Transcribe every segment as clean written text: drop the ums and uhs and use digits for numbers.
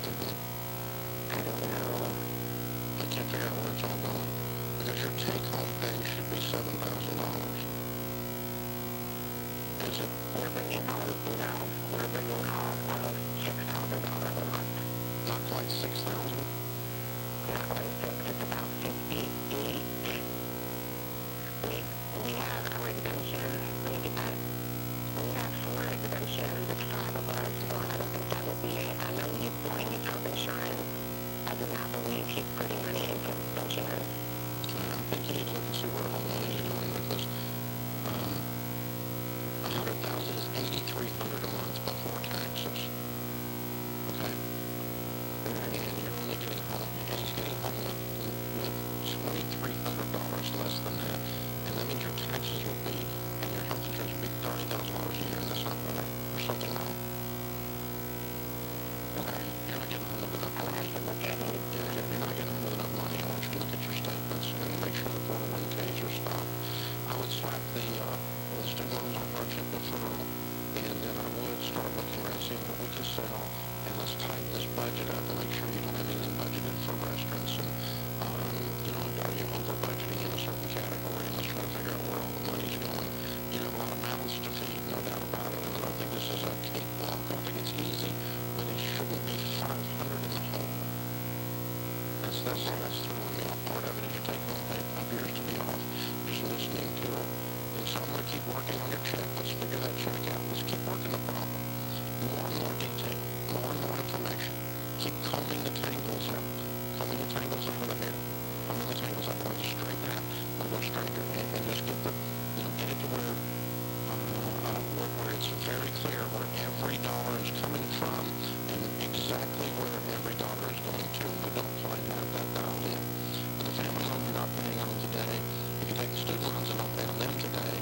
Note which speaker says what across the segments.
Speaker 1: I don't know.
Speaker 2: I can't figure out where it's all going. Because your take-home pay should be $7,000. Is it?
Speaker 1: We're bringing home, no, we're bringing home $6,000 a month.
Speaker 2: Not quite 6,000?
Speaker 1: Not quite six, it's about 50 each. We have our exemption, we have 4 exemptions, it's 5 of us, so I don't think that would be it. I know he's going to health insurance. I do not believe he's putting money into insurance.
Speaker 2: I think you need to look and see where all the money is going because 100,000 is 8,300 a month before taxes. Okay? And you're only getting home, and he's getting home with $2,300 less than that. And that means your taxes will be, and your health insurance will be $30,000 a year, and that's not right. There's something wrong. Okay? You're not getting home with enough money.
Speaker 1: I look at it.
Speaker 2: Yeah, you're not getting home with enough money. I want you to look at your statements and make sure the 401ks are stopped. I would slap the student loans off hardship deferral, and then I would start looking around, seeing what we can sell, and let's tighten this budget up and make sure you don't have anything budgeted for restaurants, and, are you over budgeting in a certain category, and let's try to figure out where all the money's going. You have a lot of mouths to feed, no doubt about it, and I don't think this is a cakewalk. I don't think it's easy, but it shouldn't be 500 in the hole. That's throwing me off. Part of it is your take-home pay appears to be off, just listening to it. And so I'm going to keep working on your check. Let's figure that check out. Let's keep working the problem. More and more detail. More and more information. Keep combing the tangles out. Combing the tangles out of the hair. Combing the tangles out. We'll just straighten out. We'll go straighter. And just get get it to where it's very clear where every dollar is coming from and exactly where every dollar is going to. We don't quite have that dialed in. But the family loan you're not paying on today, if you take the student loans and not pay on them today,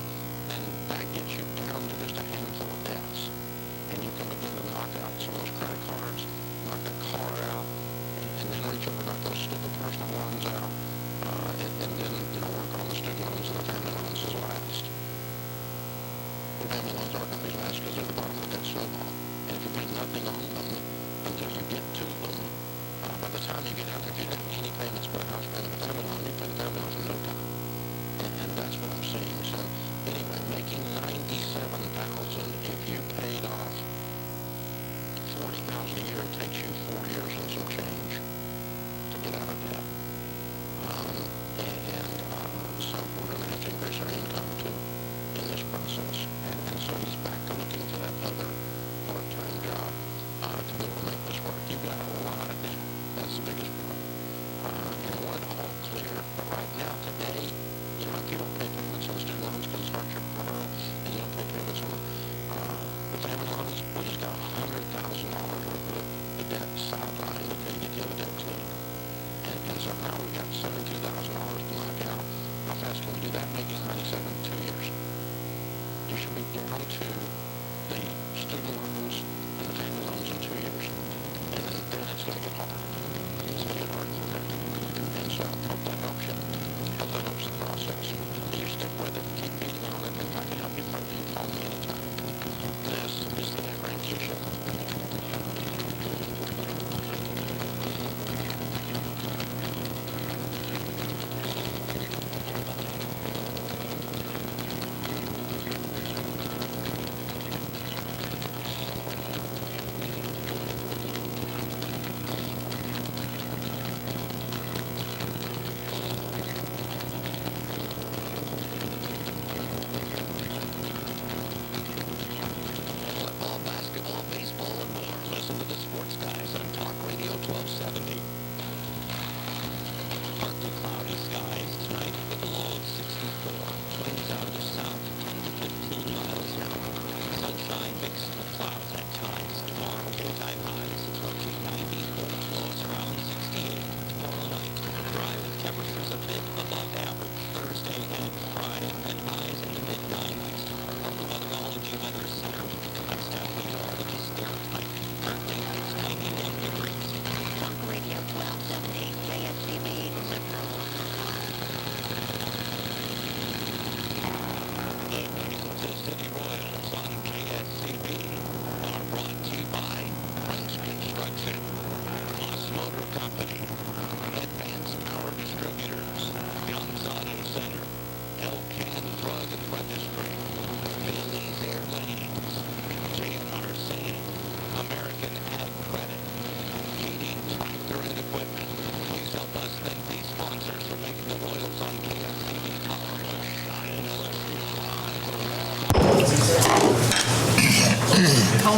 Speaker 2: then that gets you down to just a handful of debts. And you can begin to knock out some of those credit cards, knock that car out, and then reach over, knock those stupid personal loans out, and then work on the student loans and the family loans as last. The family loans are going to be last because they're the bottom of the debt snowball. And if you pay nothing on them until you get to them, by the time you get out, if you don't have any payments but a house payment, the family loan, you pay the family loan in no time. And that's what I'm seeing. So anyway, making $97,000 if you paid off $40,000 a year, it takes you 4 years and some change to get out of debt. So we're going to have to increase our income too in this process. And so he's back to looking for that other part-time job to be able to make this work. You've got a lot of debt. That's the biggest problem. And I want it all clear. But right now, today, if you don't pay payments on the student loans because it's hardship deferral, and you don't pay payments on the family loans, we just got $100,000 worth of the debt sidelined until you get the other debt cleared. And so now we've got $72,000 to knock out. How fast can we do that? Making 97 in 2 years. You should be down to the student loans and the family loans in 2 years. And then it's going to get hard. It's going to get hard. And so I hope that helps you. Hope that helps the process. You stick with it, keep beating on it, and if I can help you further, you call me anytime. This is the Dave Ramsey Show.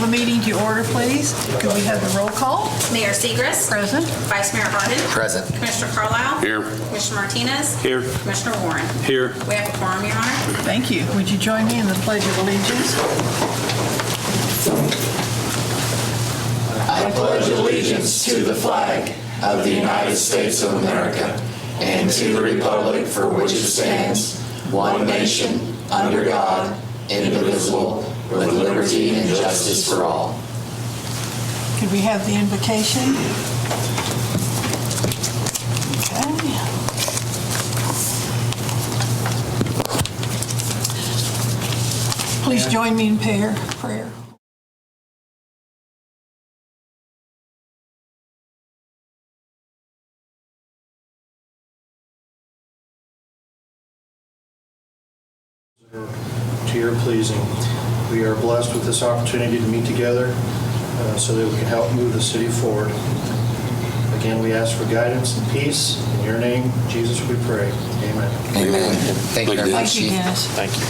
Speaker 3: the meeting to order, please. Could we have the roll call?
Speaker 4: Mayor Segrist.
Speaker 3: Present.
Speaker 4: Vice Mayor Harden.
Speaker 5: Present.
Speaker 4: Commissioner Carlisle.
Speaker 6: Here.
Speaker 4: Commissioner Martinez.
Speaker 6: Here.
Speaker 4: Commissioner Warren.
Speaker 6: Here.
Speaker 4: We have a quorum, Your Honor.
Speaker 3: Thank you. Would you join me in the Pledge of Allegiance?
Speaker 7: I pledge allegiance to the flag of the United States of America and to the republic for which it stands, one nation, under God, indivisible, with liberty and justice for all.
Speaker 3: Could we have the invocation? Okay. Please join me in prayer.
Speaker 8: To your pleasing. We are blessed with this opportunity to meet together so that we can help move the city forward. Again, we ask for guidance and peace. In your name, Jesus, we pray. Amen.
Speaker 5: Amen. Thank you very much,
Speaker 3: Thank you,
Speaker 5: Chief.
Speaker 3: Dennis.
Speaker 6: Thank you.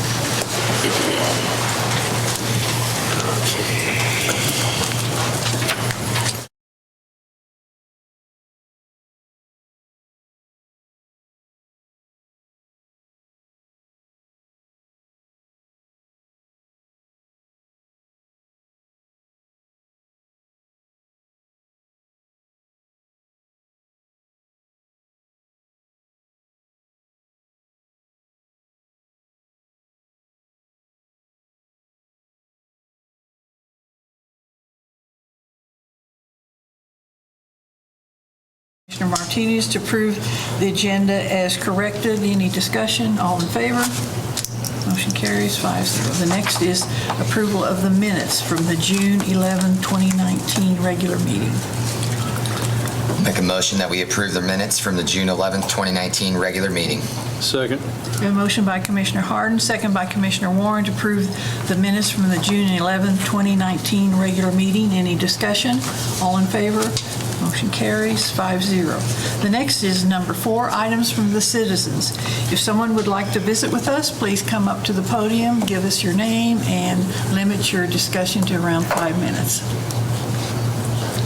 Speaker 3: Commissioner Martinez to approve the agenda as corrected. Any discussion? All in favor? Motion carries 5-0. The next is approval of the minutes from the June 11, 2019 regular meeting.
Speaker 5: Make a motion that we approve the minutes from the June 11th, 2019 regular meeting.
Speaker 6: Second.
Speaker 3: We have a motion by Commissioner Harden, second by Commissioner Warren to approve the minutes from the June 11, 2019 regular meeting. Any discussion? All in favor? Motion carries 5-0. The next is number 4, items from the citizens. If someone would like to visit with us, please come up to the podium, give us your name, and limit your discussion to around 5 minutes.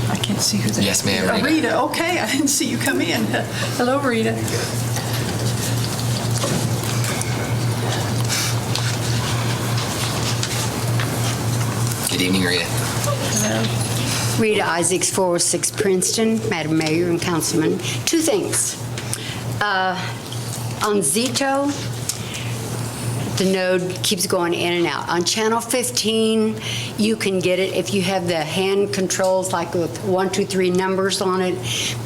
Speaker 3: I can't see who that is.
Speaker 5: Yes, ma'am, Rita.
Speaker 3: Rita, okay, I didn't see you come in. Hello, Rita.
Speaker 5: Good evening, Rita.
Speaker 3: Hello.
Speaker 9: Rita Isaacs, 406 Princeton, Madam Mayor and Councilman. 2 things. On Zito, the node keeps going in and out. On Channel 15, you can get it if you have the hand controls, like with 1, 2, 3 numbers on it.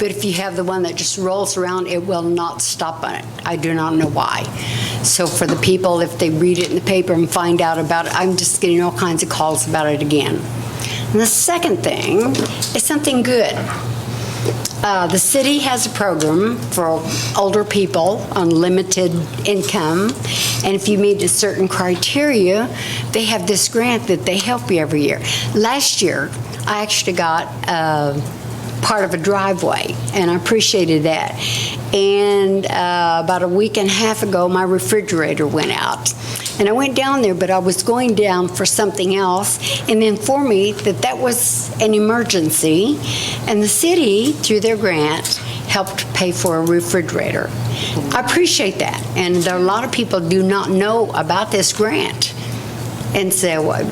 Speaker 9: But if you have the one that just rolls around, it will not stop on it. I do not know why. So for the people, if they read it in the paper and find out about it, I'm just getting all kinds of calls about it again. And the second thing is something good. The city has a program for older people on limited income, and if you meet a certain criteria, they have this grant that they help you every year. Last year, I actually got part of a driveway, and I appreciated that. And about a week and a half ago, my refrigerator went out. And I went down there, but I was going down for something else, and they informed me that that was an emergency, and the city, through their grant, helped pay for a refrigerator. I appreciate that, and a lot of people do not know about this grant. And so, has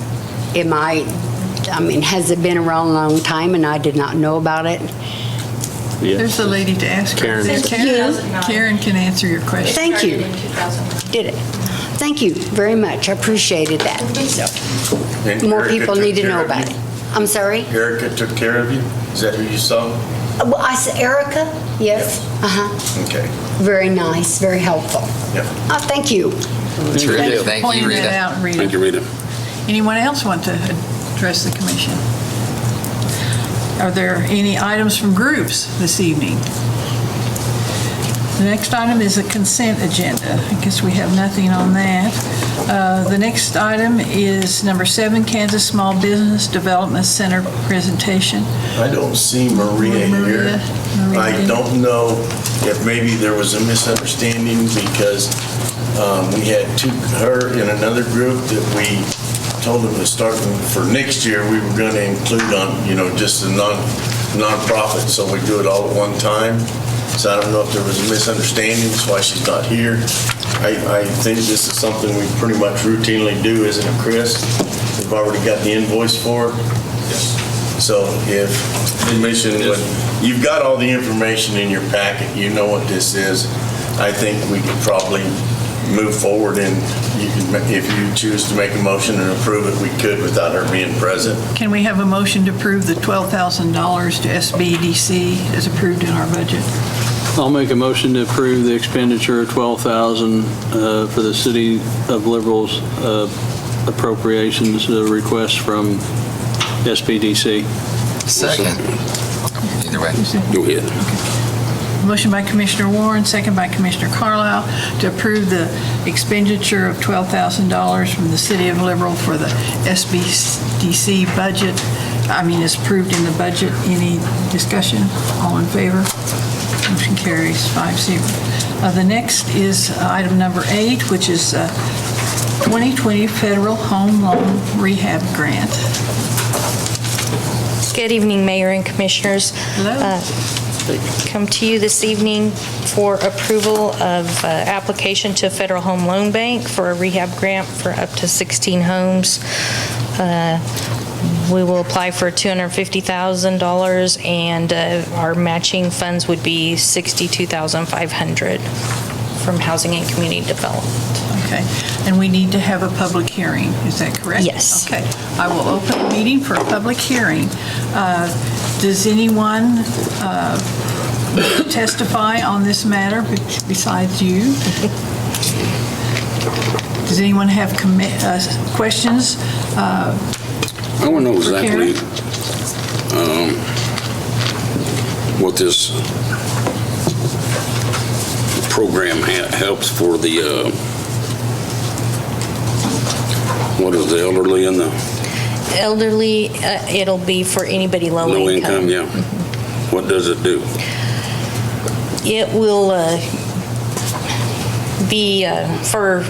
Speaker 9: it been around a long time and I did not know about it?
Speaker 3: There's a lady to ask her.
Speaker 6: Karen.
Speaker 3: Karen can answer your question.
Speaker 9: Thank you. Did it. Thank you very much. I appreciated that. So,
Speaker 10: And
Speaker 9: more
Speaker 10: Erica
Speaker 9: people
Speaker 10: took
Speaker 9: need to
Speaker 10: care
Speaker 9: know
Speaker 10: of
Speaker 9: about
Speaker 10: you?
Speaker 9: it. I'm sorry?
Speaker 10: Erica took care of you? Is that who you saw?
Speaker 9: Well, I said Erica, yes. Uh-huh.
Speaker 10: Okay.
Speaker 9: Very nice, very helpful.
Speaker 10: Yeah.
Speaker 9: Thank you.
Speaker 5: Terrific. Thank you,
Speaker 3: Pointing that
Speaker 5: Rita.
Speaker 3: out, Rita.
Speaker 6: Thank you, Rita.
Speaker 3: Anyone else want to address the commission? Are there any items from groups this evening? The next item is a consent agenda. I guess we have nothing on that. The next item is number 7, Kansas Small Business Development Center presentation.
Speaker 10: I don't see Maria here. I don't know if maybe there was a misunderstanding because we had her in another group that we told them to start for next year, we were gonna include on, just the non-profit, so we do it all at one time. So I don't know if there was a misunderstanding, that's why she's not here. I think this is something we pretty much routinely do, isn't it, Chris? We've already got the invoice for it.
Speaker 2: Yes.
Speaker 10: So if commission, you've got all the information in your packet, you know what this is. I think we could probably move forward, and you can, if you choose to make a motion and approve it, we could without her being present.
Speaker 3: Can we have a motion to approve the $12,000 to SBDC as approved in our budget?
Speaker 6: I'll make a motion to approve the expenditure of $12,000 for the City of Liberal's appropriations request from SBDC.
Speaker 5: Second. Either way.
Speaker 6: Go ahead.
Speaker 3: Motion by Commissioner Warren, second by Commissioner Carlisle, to approve the expenditure of $12,000 from the City of Liberal for the SBDC budget. It's approved in the budget. Any discussion? All in favor? Motion carries 5-0. The next is item number 8, which is 2020 Federal Home Loan Rehab Grant.
Speaker 11: Good evening, Mayor and Commissioners.
Speaker 3: Hello.
Speaker 11: Come to you this evening for approval of application to Federal Home Loan Bank for a rehab grant for up to 16 homes. We will apply for $250,000, and our matching funds would be $62,500 from Housing and Community Development.
Speaker 3: Okay, and we need to have a public hearing, is that correct?
Speaker 11: Yes.
Speaker 3: Okay, I will open the meeting for a public hearing. Does anyone testify on this matter besides you? Does anyone have questions?
Speaker 12: I want to know exactly what this program helps for the, what is the elderly and the?
Speaker 11: Elderly, it'll be for anybody low income.
Speaker 12: Low income, yeah. What does it do?
Speaker 11: It will be for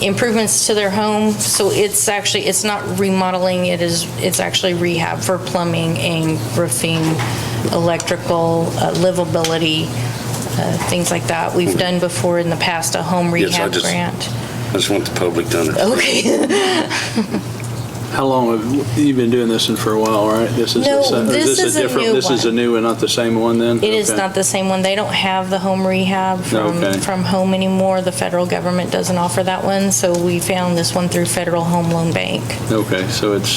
Speaker 11: improvements to their home. So it's not remodeling, it's actually rehab for plumbing and roofing, electrical, livability, things like that. We've done before in the past a home rehab grant.
Speaker 12: I just want the public to understand.
Speaker 11: Okay.
Speaker 6: How long have you been doing this for a while, right? This is
Speaker 11: No, this is a new
Speaker 6: This is a
Speaker 11: one.
Speaker 6: new one, not the same one then?
Speaker 11: It is not the same one. They don't have the home rehab from home anymore. The federal government doesn't offer that one, so we found this one through Federal Home Loan Bank.
Speaker 6: Okay, so it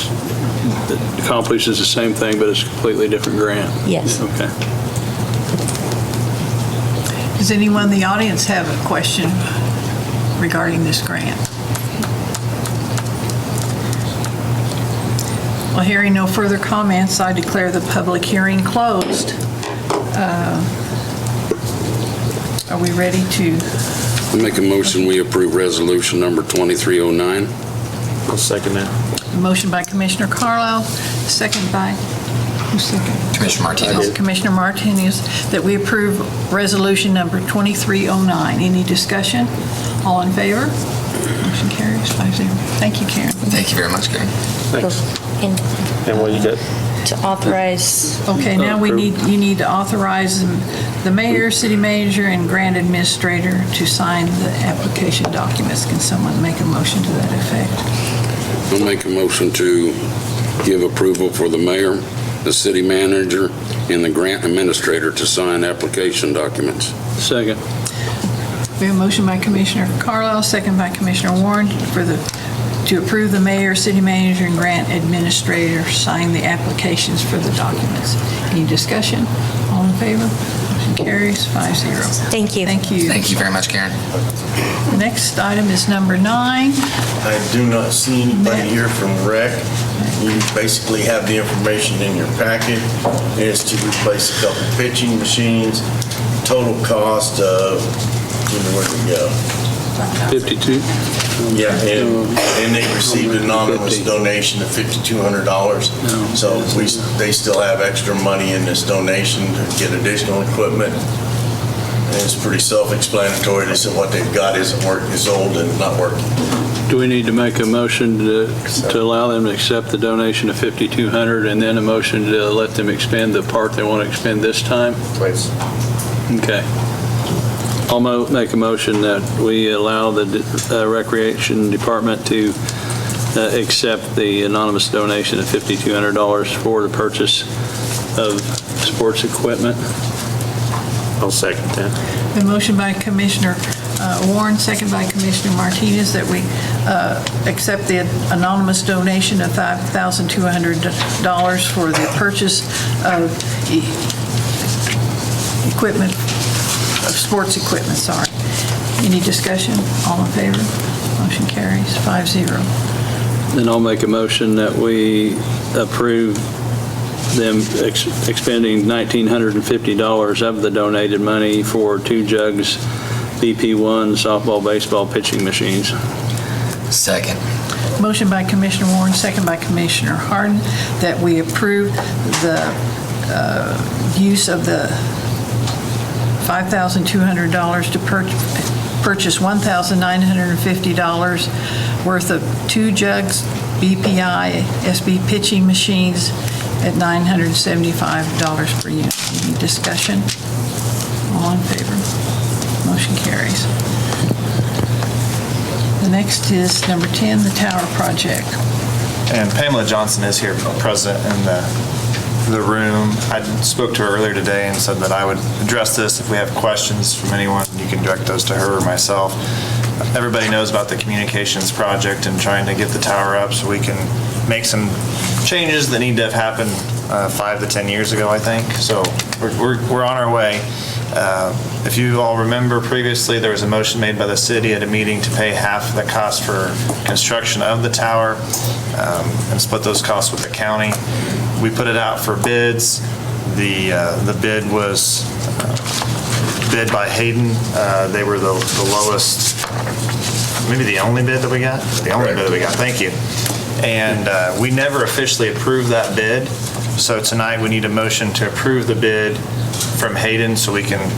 Speaker 6: accomplishes the same thing, but it's a completely different grant?
Speaker 11: Yes.
Speaker 6: Okay.
Speaker 3: Does anyone in the audience have a question regarding this grant? Well, hearing no further comments, I declare the public hearing closed. Are we ready to?
Speaker 12: I make a motion, we approve resolution number 2309.
Speaker 13: I'll second that.
Speaker 3: Motion by Commissioner Carlisle, second by, who's second?
Speaker 5: Commissioner Martinez.
Speaker 3: Commissioner Martinez, that we approve resolution number 2309. Any discussion? All in favor? Motion carries 5-0. Thank you, Karen.
Speaker 5: Thank you very much, Karen.
Speaker 13: Thanks. And what you got?
Speaker 11: To authorize.
Speaker 3: Okay, now you need to authorize the mayor, city manager, and grant administrator to sign the application documents. Can someone make a motion to that effect?
Speaker 12: I'll make a motion to give approval for the mayor, the city manager, and the grant administrator to sign application documents.
Speaker 6: Second.
Speaker 3: We have a motion by Commissioner Carlisle, second by Commissioner Warren to approve the mayor, city manager, and grant administrator sign the applications for the documents. Any discussion? All in favor? Motion carries 5-0.
Speaker 11: Thank you.
Speaker 3: Thank you.
Speaker 5: Thank you very much, Karen.
Speaker 3: The next item is number 9.
Speaker 10: I do not see anybody here from REC. You basically have the information in your packet. It's to replace a couple pitching machines. Total cost of, where'd it go?
Speaker 6: 52?
Speaker 10: Yeah, and they received a anonymous donation of $5,200. So they still have extra money in this donation to get additional equipment. And it's pretty self-explanatory. They said what they've got isn't working, is old and not working.
Speaker 6: Do we need to make a motion to allow them to accept the donation of $5,200 and then a motion to let them expend the part they want to expend this time?
Speaker 8: Please.
Speaker 6: Okay. I'll make a motion that we allow the Recreation Department to accept the anonymous donation of $5,200 for the purchase of sports equipment.
Speaker 13: I'll second that.
Speaker 3: The motion by Commissioner Warren, second by Commissioner Martinez, that we accept the anonymous donation of $5,200 for the purchase of equipment, of sports equipment, sorry. Any discussion? All in favor? Motion carries 5-0.
Speaker 6: Then I'll make a motion that we approve them expending $1,950 of the donated money for 2 jugs BP1 softball, baseball pitching machines.
Speaker 5: Second.
Speaker 3: Motion by Commissioner Warren, second by Commissioner Harden, that we approve the use of the $5,200 to purchase $1,950 worth of 2 jugs BPI SB pitching machines at $975 per unit. Any discussion? All in favor? Motion carries. The next is number 10, the tower project.
Speaker 14: And Pamela Johnson is here present in the room. I spoke to her earlier today and said that I would address this. If we have questions from anyone, you can direct those to her or myself. Everybody knows about the communications project and trying to get the tower up so we can make some changes that need to have happened 5 to 10 years ago, I think. So we're on our way. If you all remember previously, there was a motion made by the city at a meeting to pay half the cost for construction of the tower and split those costs with the county. We put it out for bids. The bid was bid by Hayden. They were the lowest, maybe the only bid that we got? The only bid that we got, thank you. And we never officially approved that bid. So tonight we need a motion to approve the bid from Hayden so we can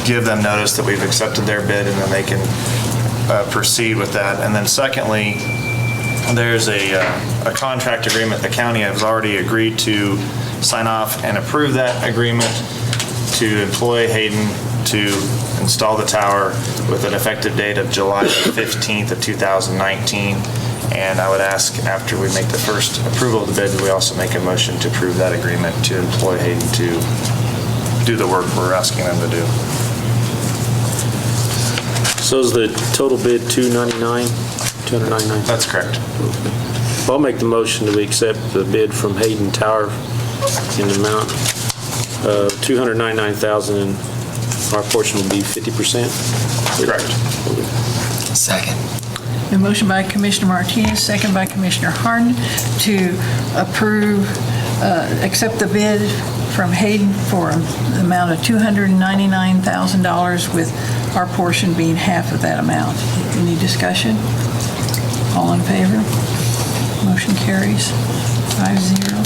Speaker 14: give them notice that we've accepted their bid and then they can proceed with that. And then secondly, there's a contract agreement. The county has already agreed to sign off and approve that agreement to employ Hayden to install the tower with an effective date of July 15th of 2019. And I would ask, after we make the first approval of the bid, that we also make a motion to approve that agreement to employ Hayden to do the work we're asking them to do.
Speaker 13: So is the total bid $299?
Speaker 14: That's correct.
Speaker 13: I'll make the motion that we accept the bid from Hayden Tower in the amount of $299,000, and our portion will be 50%?
Speaker 14: Correct.
Speaker 5: Second.
Speaker 3: A motion by Commissioner Martinez, second by Commissioner Harden to approve, accept the bid from Hayden for an amount of $299,000 with our portion being half of that amount. Any discussion? All in favor? Motion carries 5-0.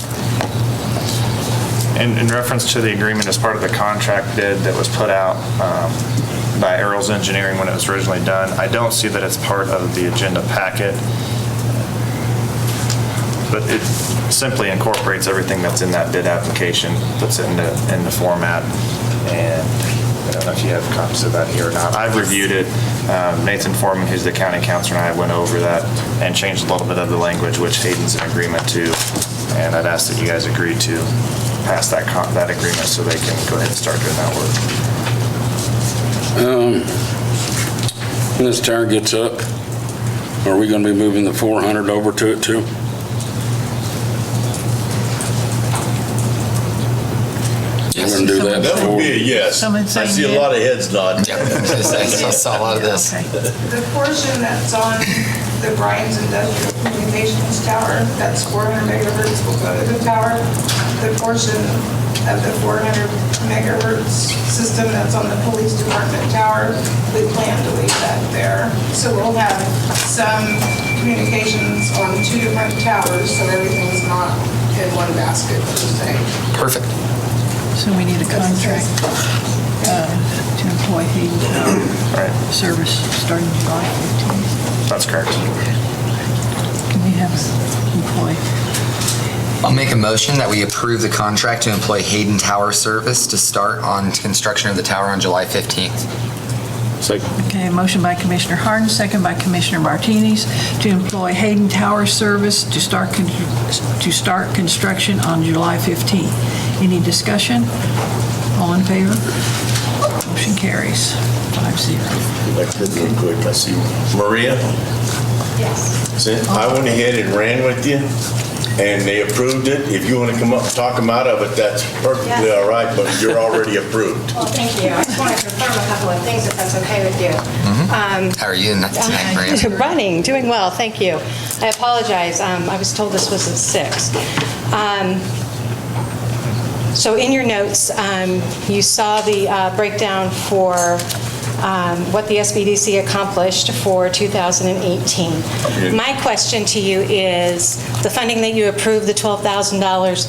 Speaker 14: In reference to the agreement as part of the contract bid that was put out by Earls Engineering when it was originally done, I don't see that it's part of the agenda packet, but it simply incorporates everything that's in that bid application, puts it in the format, and I don't know if you have copies of that here or not. I've reviewed it. Nathan Foreman, who's the county councilor, and I went over that and changed a little bit of the language, which Hayden's in agreement to, and I'd ask that you guys agree to pass that agreement so they can go ahead and start doing that work.
Speaker 12: When this tower gets up, are we going to be moving the 400 over to it too? We're going to do that
Speaker 10: That would
Speaker 12: before?
Speaker 10: be a yes.
Speaker 3: Someone
Speaker 10: I
Speaker 3: saying
Speaker 10: see a
Speaker 3: yes.
Speaker 10: lot of heads nodding.
Speaker 5: I saw a lot of this.
Speaker 3: Okay.
Speaker 15: The portion that's on the Bryan's Industrial Communications Tower, that's 400 megahertz will go to the tower. The portion of the 400 megahertz system that's on the police department tower, we plan to leave that there. So we'll have some communications on 2 different towers, so everything's not in one basket, per se.
Speaker 5: Perfect.
Speaker 3: So we need a contract. to employ Hayden Tower Service starting July 15th.
Speaker 14: That's correct.
Speaker 3: Can we have an employee?
Speaker 5: I'll make a motion that we approve the contract to employ Hayden Tower Service to start on construction of the tower on July 15th.
Speaker 3: Okay, a motion by Commissioner Harden, second by Commissioner Martinez to employ Hayden Tower Service to start construction on July 15th. Any discussion? All in favor? Motion carries 5-0.
Speaker 10: Back to this real quick. I see Maria.
Speaker 4: Yes.
Speaker 10: I went ahead and ran with you, and they approved it. If you want to come up and talk them out of it, that's perfectly all right, but you're already approved.
Speaker 16: Well, thank you. I just want to confirm a couple of things, if that's okay with you.
Speaker 5: How are you tonight, Maria?
Speaker 16: Running, doing well, thank you. I apologize. I was told this was at 6. So in your notes, you saw the breakdown for what the SBDC accomplished for 2018. My question to you is, the funding that you approved, the $12,000,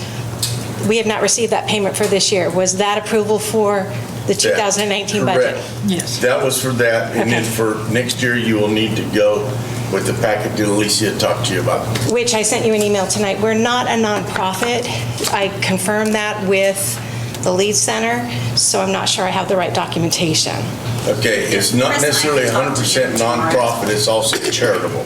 Speaker 16: we have not received that payment for this year. Was that approval for the 2019 budget?
Speaker 10: Correct.
Speaker 3: Yes.
Speaker 10: That was for that, and then for next year, you will need to go with the packet that Alicia talked to you about.
Speaker 16: Which I sent you an email tonight. We're not a nonprofit. I confirmed that with the Lead Center, so I'm not sure I have the right documentation.
Speaker 10: Okay, it's not necessarily 100% nonprofit, it's also charitable.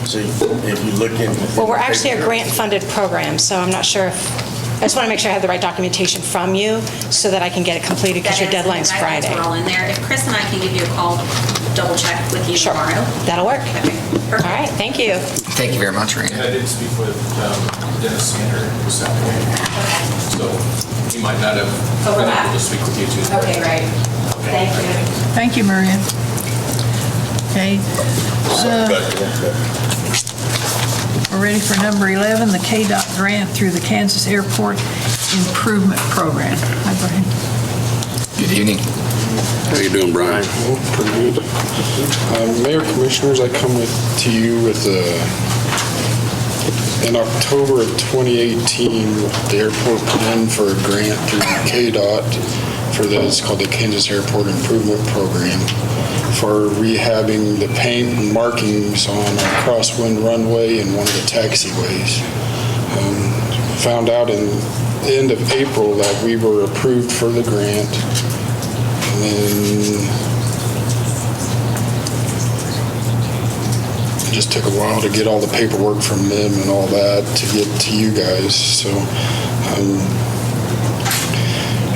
Speaker 10: So if you look in.
Speaker 16: Well, we're actually a grant-funded program, so I'm not sure if, I just want to make sure I have the right documentation from you so that I can get it completed because your deadline's Friday.
Speaker 4: We're all in there. If Chris and I can give you a call, double check with you tomorrow.
Speaker 16: That'll work.
Speaker 4: Okay.
Speaker 16: All right, thank you.
Speaker 5: Thank you very much, Maria.
Speaker 17: I did speak with Dennis Sander this afternoon, so he might not have been able to speak with you too.
Speaker 4: Okay, great. Thank you.
Speaker 3: Thank you, Maria. Okay. We're ready for number 11, the KDOT grant through the Kansas Airport Improvement Program. Hi, Brian.
Speaker 5: Good evening.
Speaker 12: How you doing, Brian?
Speaker 18: Pretty good. Mayor, Commissioners, I come to you with in October of 2018, the airport put in for a grant through KDOT for it's called the Kansas Airport Improvement Program for rehabbing the paint and markings on our crosswind runway and one of the taxiways. Found out in the end of April that we were approved for the grant. And then it just took a while to get all the paperwork from them and all that to get to you guys. So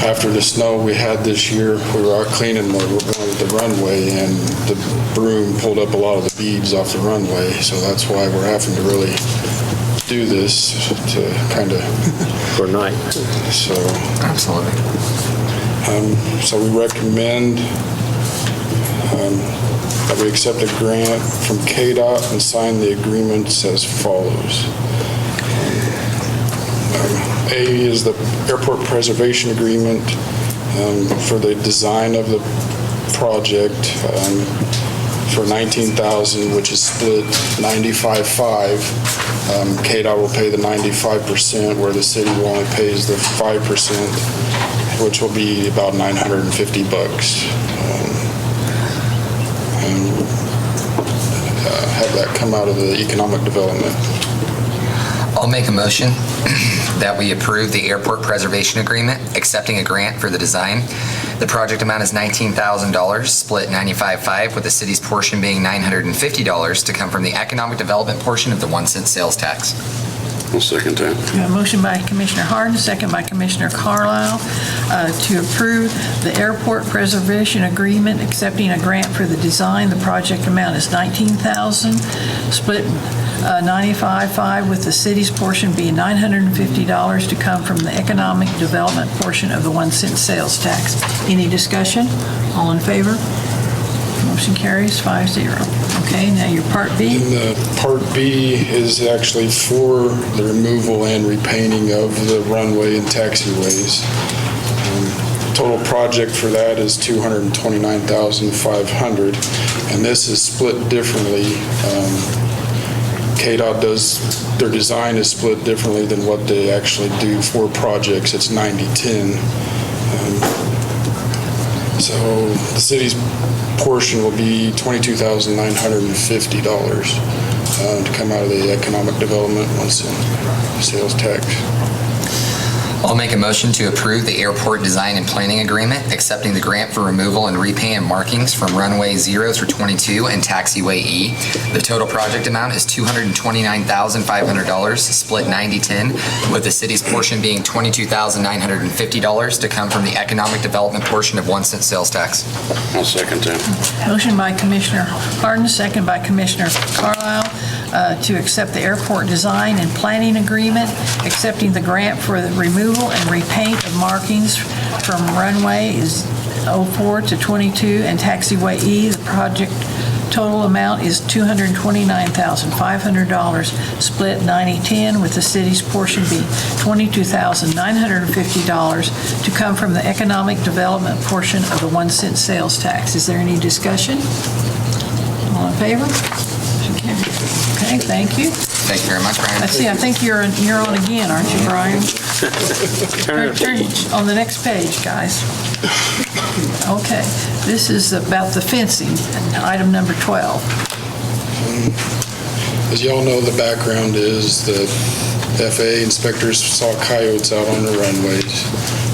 Speaker 18: after the snow we had this year, we were out cleaning the runway, and the broom pulled up a lot of the beads off the runway. So that's why we're having to really do this to kind of
Speaker 13: for night.
Speaker 18: So
Speaker 5: absolutely.
Speaker 18: So we recommend that we accept a grant from KDOT and sign the agreements as follows. A is the Airport Preservation Agreement for the design of the project for $19,000, which is split 95-5. KDOT will pay the 95%, where the city only pays the 5%, which will be about $950. Have that come out of the economic development.
Speaker 5: I'll make a motion that we approve the Airport Preservation Agreement, accepting a grant for the design. The project amount is $19,000, split 95-5, with the city's portion being $950 to come from the economic development portion of the 1-cent sales tax.
Speaker 12: I'll second that.
Speaker 3: A motion by Commissioner Harden, second by Commissioner Carlisle to approve the Airport Preservation Agreement, accepting a grant for the design. The project amount is $19,000, split 95-5, with the city's portion being $950 to come from the economic development portion of the 1-cent sales tax. Any discussion? All in favor? Motion carries 5-0. Okay, now your Part B.
Speaker 18: And the Part B is actually for the removal and repainting of the runway and taxiways. Total project for that is $229,500, and this is split differently. KDOT does, their design is split differently than what they actually do for projects. It's 90-10. So the city's portion will be $22,950 to come out of the economic development once in sales tax.
Speaker 5: I'll make a motion to approve the airport design and planning agreement, accepting the grant for removal and repaint markings from runway 0 through 22 and taxiway E. The total project amount is $229,500, split 90-10, with the city's portion being $22,950 to come from the economic development portion of 1 cent sales tax.
Speaker 12: I'll second that.
Speaker 3: Motion by Commissioner Harden, second by Commissioner Carlisle, to accept the airport design and planning agreement, accepting the grant for the removal and repaint of markings from runway is 04 to 22 and taxiway E. The project total amount is $229,500, split 90-10, with the city's portion being $22,950 to come from the economic development portion of the 1 cent sales tax. Is there any discussion? All in favor? Okay, thank you.
Speaker 5: Thank you very much, Brian.
Speaker 3: I see, I think you're on again, aren't you, Brian? Turn on the next page, guys. Okay, this is about the fencing, item number 12.
Speaker 18: As y'all know, the background is the FAA inspectors saw coyotes out on the runways,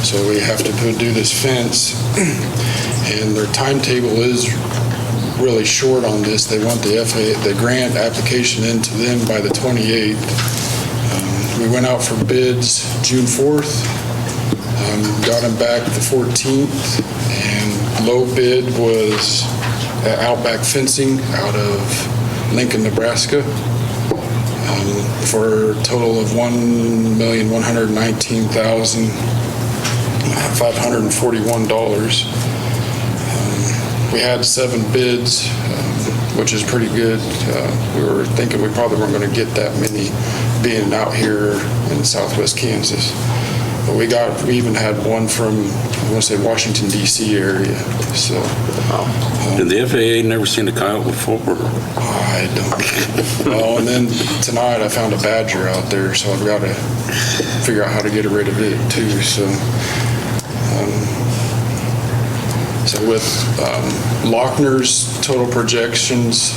Speaker 18: so we have to do this fence, and their timetable is really short on this. They want the grant application into them by the 28th. We went out for bids June 4th, got them back the 14th, and low bid was Outback Fencing out of Lincoln, Nebraska, for a total of $1,119,541. We had 7 bids, which is pretty good. We were thinking we probably weren't going to get that many being out here in southwest Kansas. But we even had one from, I want to say, Washington, D.C. area. So,
Speaker 12: Did the FAA never seen a coyote before?
Speaker 18: I don't. Well, and then tonight I found a badger out there, so I've got to figure out how to get rid of it too. So with Lochner's total projections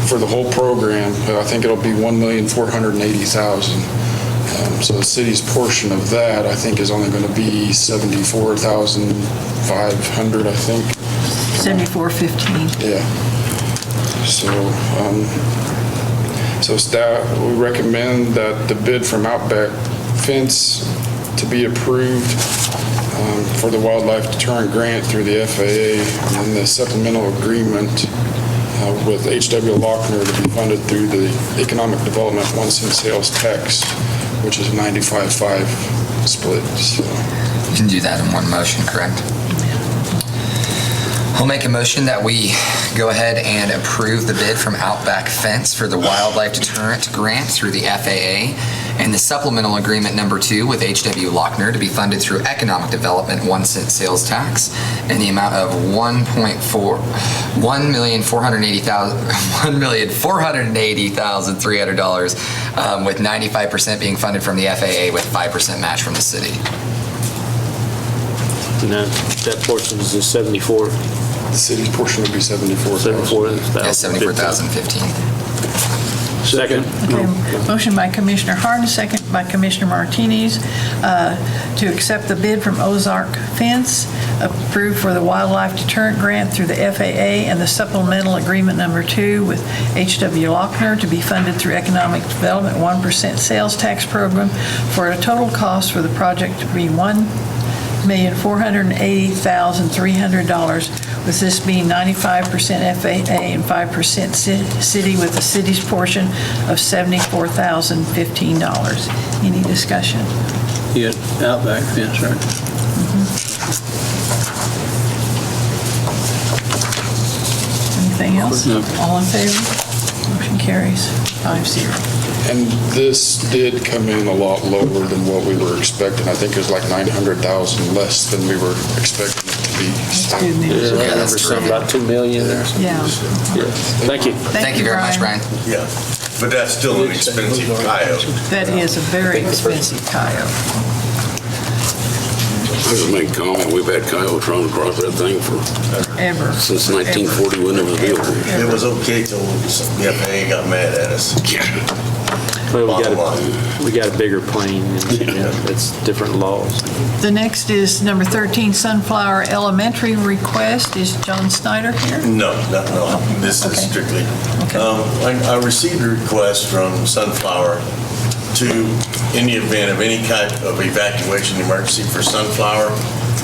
Speaker 18: for the whole program, I think it'll be $1,480,000. So the city's portion of that, I think, is only going to be $74,500, I think.
Speaker 3: $74,15.
Speaker 18: Yeah. So staff, we recommend that the bid from Outback Fence to be approved for the wildlife deterrent grant through the FAA, and the supplemental agreement with H.W. Lochner to be funded through the economic development 1 cent sales tax, which is a 95-5 split. So.
Speaker 5: You can do that in one motion, correct? I'll make a motion that we go ahead and approve the bid from Outback Fence for the wildlife deterrent grant through the FAA and the supplemental agreement number 2 with H.W. Lochner to be funded through economic development 1 cent sales tax in the amount of $1,480,300, with 95% being funded from the FAA with 5% match from the city.
Speaker 13: And that portion is the 74.
Speaker 18: The city's portion would be
Speaker 13: 74,000.
Speaker 5: Yeah, $74,015.
Speaker 13: Second.
Speaker 3: Okay, motion by Commissioner Harden, second by Commissioner Martinez, to accept the bid from Ozark Fence, approved for the wildlife deterrent grant through the FAA and the supplemental agreement number 2 with H.W. Lochner to be funded through economic development 1% sales tax program for a total cost for the project to be $1,480,300, with this being 95% FAA and 5% city, with the city's portion of $74,015. Any discussion?
Speaker 6: You got Outback Fence, right?
Speaker 3: Anything else?
Speaker 6: No.
Speaker 3: All in favor? Motion carries 5-0.
Speaker 18: And this did come in a lot lower than what we were expecting. I think it was like 900,000 less than we were expecting it to be.
Speaker 3: That's good news.
Speaker 13: I remember something about 2 million.
Speaker 3: Yeah.
Speaker 13: Thank you.
Speaker 5: Thank you very much, Brian.
Speaker 10: Yeah, but that's still an expensive coyote.
Speaker 3: That is a very expensive coyote.
Speaker 12: just make a comment, we've had coyotes run across that thing
Speaker 3: Ever.
Speaker 12: since 1940 when it was built.
Speaker 10: It was okay till the FAA got mad at us.
Speaker 13: Well, we got a bigger plane, and it's different laws.
Speaker 3: The next is number 13, Sunflower Elementary request. Is John Snyder here?
Speaker 10: No, this is strictly. I received a request from Sunflower to, in the event of any type of evacuation emergency for Sunflower,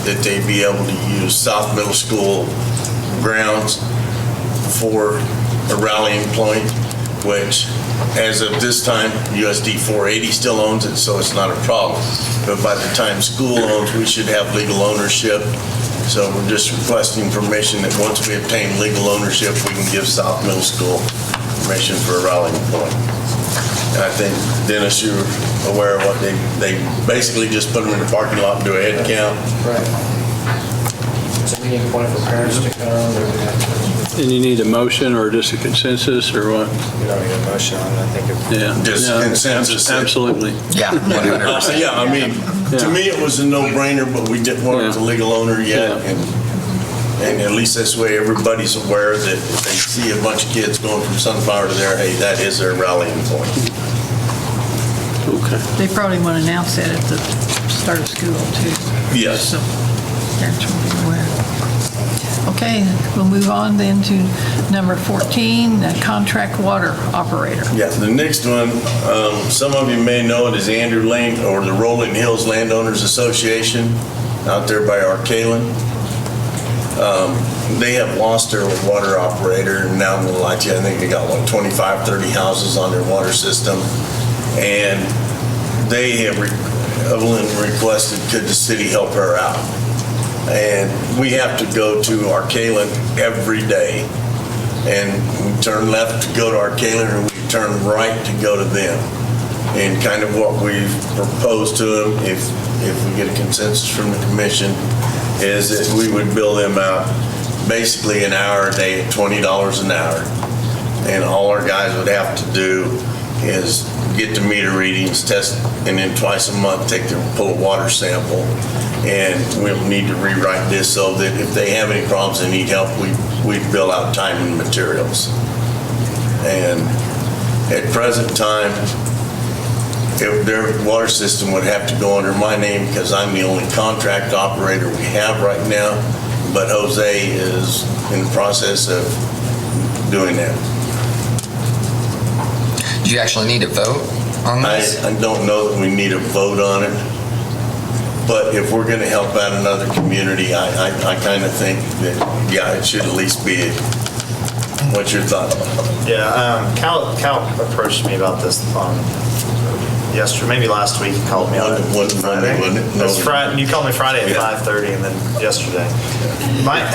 Speaker 10: that they be able to use South Middle School grounds for a rallying point, which, as of this time, USD 480 still owns it, so it's not a problem. But by the time school owns, we should have legal ownership. So we're just requesting permission that once we obtain legal ownership, we can give South Middle School permission for a rallying point. And I think, Dennis, you're aware of what they basically just put them in the parking lot and do a head count.
Speaker 8: Right. It's a meeting point for parents to come.
Speaker 6: And you need a motion or just a consensus or what?
Speaker 8: We don't need a motion on it, I think.
Speaker 6: Yeah.
Speaker 10: Just consensus.
Speaker 6: Absolutely.
Speaker 5: Yeah, 100%.
Speaker 10: Yeah, I mean, to me, it was a no-brainer, but we didn't want it the legal owner yet. And at least this way, everybody's aware that if they see a bunch of kids going from Sunflower to there, hey, that is their rallying point.
Speaker 6: Okay.
Speaker 3: They probably want to announce that at the start of school, too.
Speaker 10: Yes.
Speaker 3: So parents will be aware. Okay, we'll move on then to number 14, the contract water operator.
Speaker 10: Yeah, the next one, some of you may know it as Andrew Lane, or the Rolling Hills Landowners Association out there by Arcalen. They have lost their water operator, and now I'm gonna lie to you, I think they got like 25, 30 houses on their water system. And they have, Evelyn requested, could the city help her out? And we have to go to Arcalen every day. And we turn left to go to Arcalen, and we turn right to go to them. And kind of what we've proposed to them, if we get a consensus from the commission, is that we would bill them out basically an hour a day at $20 an hour. And all our guys would have to do is get the meter readings, test, and then twice a month pull a water sample. And we'll need to rewrite this so that if they have any problems and need help, we bill out time and materials. And at present time, if their water system would have to go under my name because I'm the only contract operator we have right now, but Jose is in the process of doing that.
Speaker 5: Do you actually need a vote on this?
Speaker 10: I don't know that we need a vote on it, but if we're going to help out another community, I kind of think that, yeah, it should at least be. What's your thought?
Speaker 14: Yeah, Cal approached me about this on yesterday, maybe last week. He called me on it.
Speaker 10: Friday, wasn't it?
Speaker 14: It was Friday. You called me Friday at 5:30, and then yesterday. My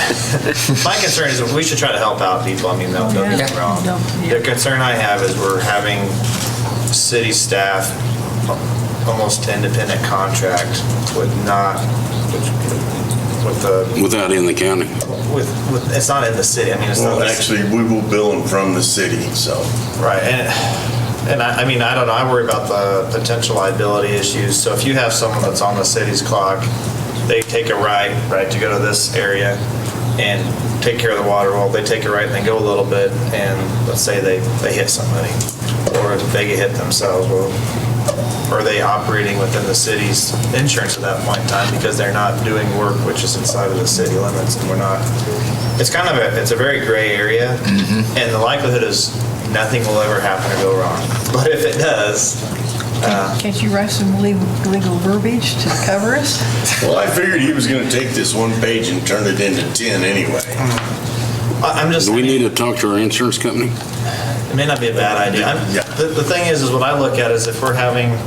Speaker 14: concern is that we should try to help out people. I mean, don't get me wrong. The concern I have is we're having city staff almost independent contract
Speaker 12: without in the county.
Speaker 14: With it's not in the city. I mean, it's
Speaker 10: well,
Speaker 14: not.
Speaker 10: Actually, we will bill them from the city. So
Speaker 14: right, and I mean, I don't know. I worry about the potential liability issues. So if you have someone that's on the city's clock, they take a right to go to this area and take care of the water. Well, they take a right and they go a little bit, and let's say they hit somebody, or they get hit themselves. Well, are they operating within the city's insurance at that point in time because they're not doing work which is inside of the city limits, and we're not? It's kind of it's a very gray area, and the likelihood is nothing will ever happen or go wrong. But if it does,
Speaker 3: can't you write some legal verbiage to cover us?
Speaker 10: Well, I figured he was going to take this one page and turn it into 10 anyway.
Speaker 12: Do we need to talk to our insurance company?
Speaker 14: It may not be a bad idea. The thing is what I look at is if we're having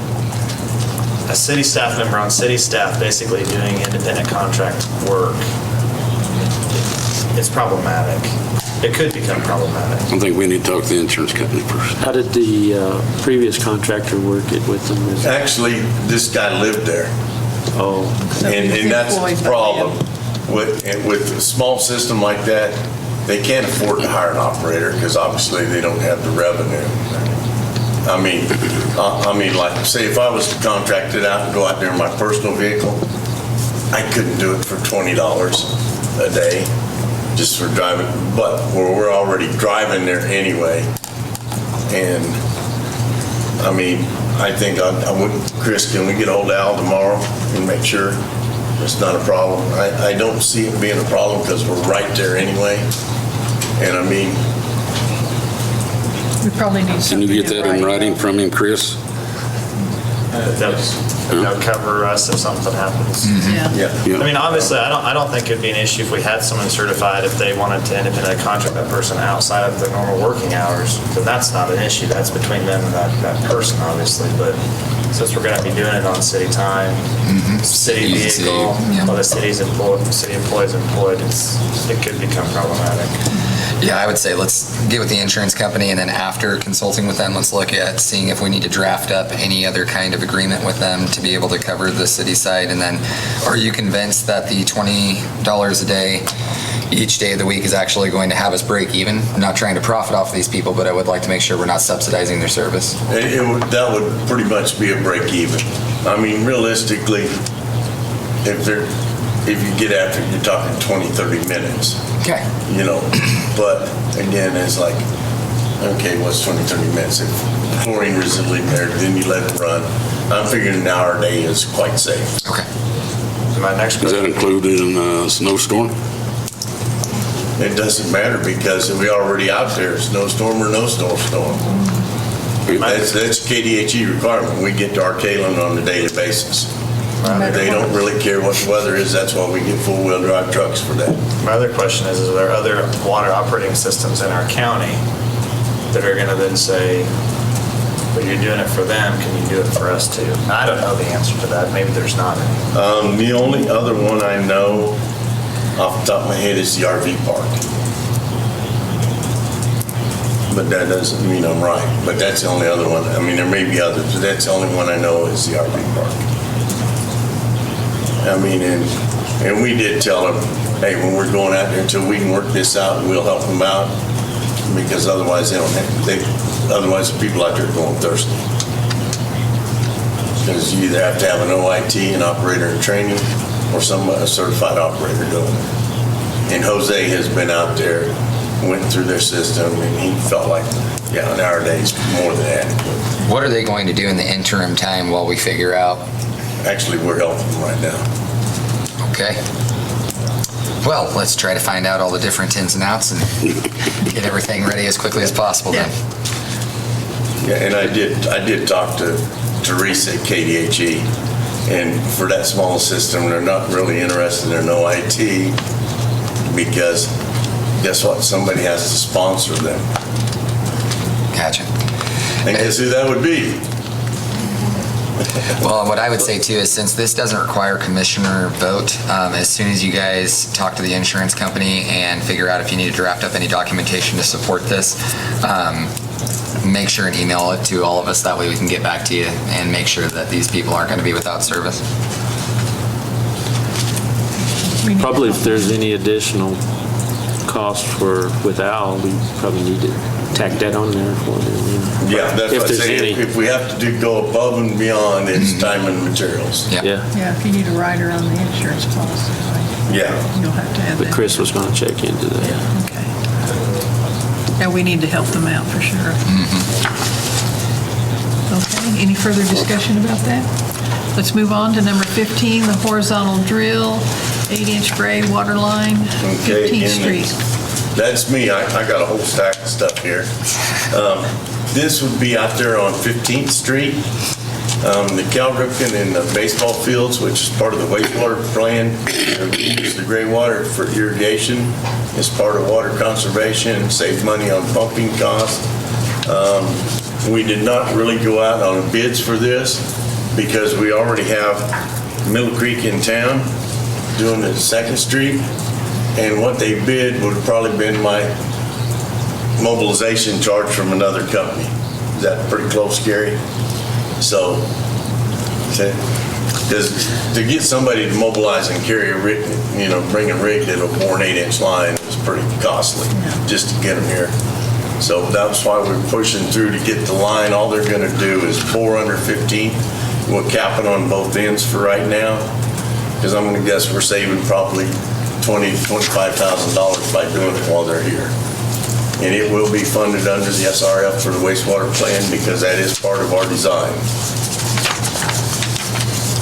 Speaker 14: a city staff member on city staff basically doing independent contract work, it's problematic. It could become problematic.
Speaker 12: I think we need to talk to the insurance company first.
Speaker 13: How did the previous contractor work it with them?
Speaker 10: Actually, this guy lived there.
Speaker 13: Oh.
Speaker 10: And that's the problem. With a small system like that, they can't afford to hire an operator because obviously they don't have the revenue. I mean, like, say if I was to contract it out and go out there in my personal vehicle, I couldn't do it for $20 a day, just for driving, but we're already driving there anyway. And, I mean, I think I would, Chris, can we get hold of Al tomorrow and make sure it's not a problem? I don't see it being a problem because we're right there anyway. And I mean,
Speaker 3: We probably need
Speaker 12: Can
Speaker 3: something.
Speaker 12: you get that in writing from him, Chris?
Speaker 14: That'll cover us if something happens.
Speaker 3: Yeah.
Speaker 14: I mean, obviously, I don't think it'd be an issue if we had someone certified, if they wanted to independently contract that person outside of their normal working hours, then that's not an issue. That's between them and that person, obviously. But since we're gonna be doing it on city time, city
Speaker 5: Use the city,
Speaker 14: vehicle,
Speaker 5: yeah.
Speaker 14: while the city employees employed, it could become problematic.
Speaker 5: Yeah, I would say let's get with the insurance company, and then after consulting with them, let's look at seeing if we need to draft up any other kind of agreement with them to be able to cover the city side. And then, are you convinced that the $20 a day, each day of the week is actually going to have us break even? I'm not trying to profit off these people, but I would like to make sure we're not subsidizing their service.
Speaker 10: that would pretty much be a break even. I mean, realistically, if you get after it, you're talking 20, 30 minutes.
Speaker 5: Okay.
Speaker 10: You know, but again, it's like, okay, what's 20, 30 minutes? If chlorine residual in there, then you let it run. I'm figuring an hour a day is quite safe.
Speaker 5: Okay.
Speaker 14: My next
Speaker 12: Is that included in a snowstorm?
Speaker 10: It doesn't matter because we already out there, snowstorm or no snowstorm. That's KDHE requirement. We get to our Kalen on a daily basis. They don't really care what the weather is. That's why we get four-wheel drive trucks for that.
Speaker 14: My other question is there other water operating systems in our county that are gonna then say, but you're doing it for them, can you do it for us too? I don't know the answer to that. Maybe there's not any.
Speaker 10: The only other one I know off the top of my head is the RV park. But that doesn't mean I'm right. But that's the only other one. I mean, there may be others, but that's the only one I know is the RV park. I mean, and we did tell them, hey, when we're going out there, until we can work this out, we'll help them out, because otherwise otherwise the people out there are going thirsty. Because you either have to have an OIT, an operator in training, or a certified operator doing it. And Jose has been out there, went through their system, and he felt like, yeah, an hour a day is more than adequate.
Speaker 5: What are they going to do in the interim time while we figure out?
Speaker 10: Actually, we're helping them right now.
Speaker 5: Okay. Well, let's try to find out all the different ins and outs and get everything ready as quickly as possible then.
Speaker 10: Yeah, and I did talk to Teresa at KDHE, and for that small system, they're not really interested in no IT, because guess what? Somebody has to sponsor them.
Speaker 5: Gotcha.
Speaker 10: And guess who that would be?
Speaker 5: Well, what I would say too is, since this doesn't require commissioner vote, as soon as you guys talk to the insurance company and figure out if you need to draft up any documentation to support this, make sure and email it to all of us. That way we can get back to you and make sure that these people aren't going to be without service.
Speaker 13: Probably if there's any additional cost with Al, we probably need to tack that on there for them.
Speaker 10: Yeah, that's
Speaker 13: If
Speaker 10: what I
Speaker 13: there's
Speaker 10: say.
Speaker 13: any.
Speaker 10: If we have to go above and beyond, it's time and materials.
Speaker 13: Yeah.
Speaker 3: Yeah, if you need a rider on the insurance policy, right?
Speaker 10: Yeah.
Speaker 3: You'll have to have
Speaker 13: But
Speaker 3: that.
Speaker 13: Chris was going to check into that.
Speaker 3: Okay. Yeah, we need to help them out for sure. Okay, any further discussion about that? Let's move on to number 15, the horizontal drill, 8-inch gray water line,
Speaker 10: Okay,
Speaker 3: 15th
Speaker 10: and
Speaker 3: Street.
Speaker 10: That's me. I got a whole stack of stuff here. This would be out there on 15th Street. The Cal Ripken and the baseball fields, which is part of the wastewater plan. We use the gray water for irrigation as part of water conservation, save money on pumping costs. We did not really go out on bids for this because we already have Mill Creek in town doing the 2nd Street. And what they bid would have probably been my mobilization charge from another company. Is that pretty close, Gary? So, because to get somebody to mobilize and carry a rig, bring a rig that'll bore an 8-inch line is pretty costly just to get them here. So that's why we're pushing through to get the line. All they're going to do is bore under 15. We'll cap it on both ends for right now. because I'm gonna guess we're saving probably $20,000-$25,000 by doing it while they're here. And it will be funded under the SRF for the wastewater plan because that is part of our design.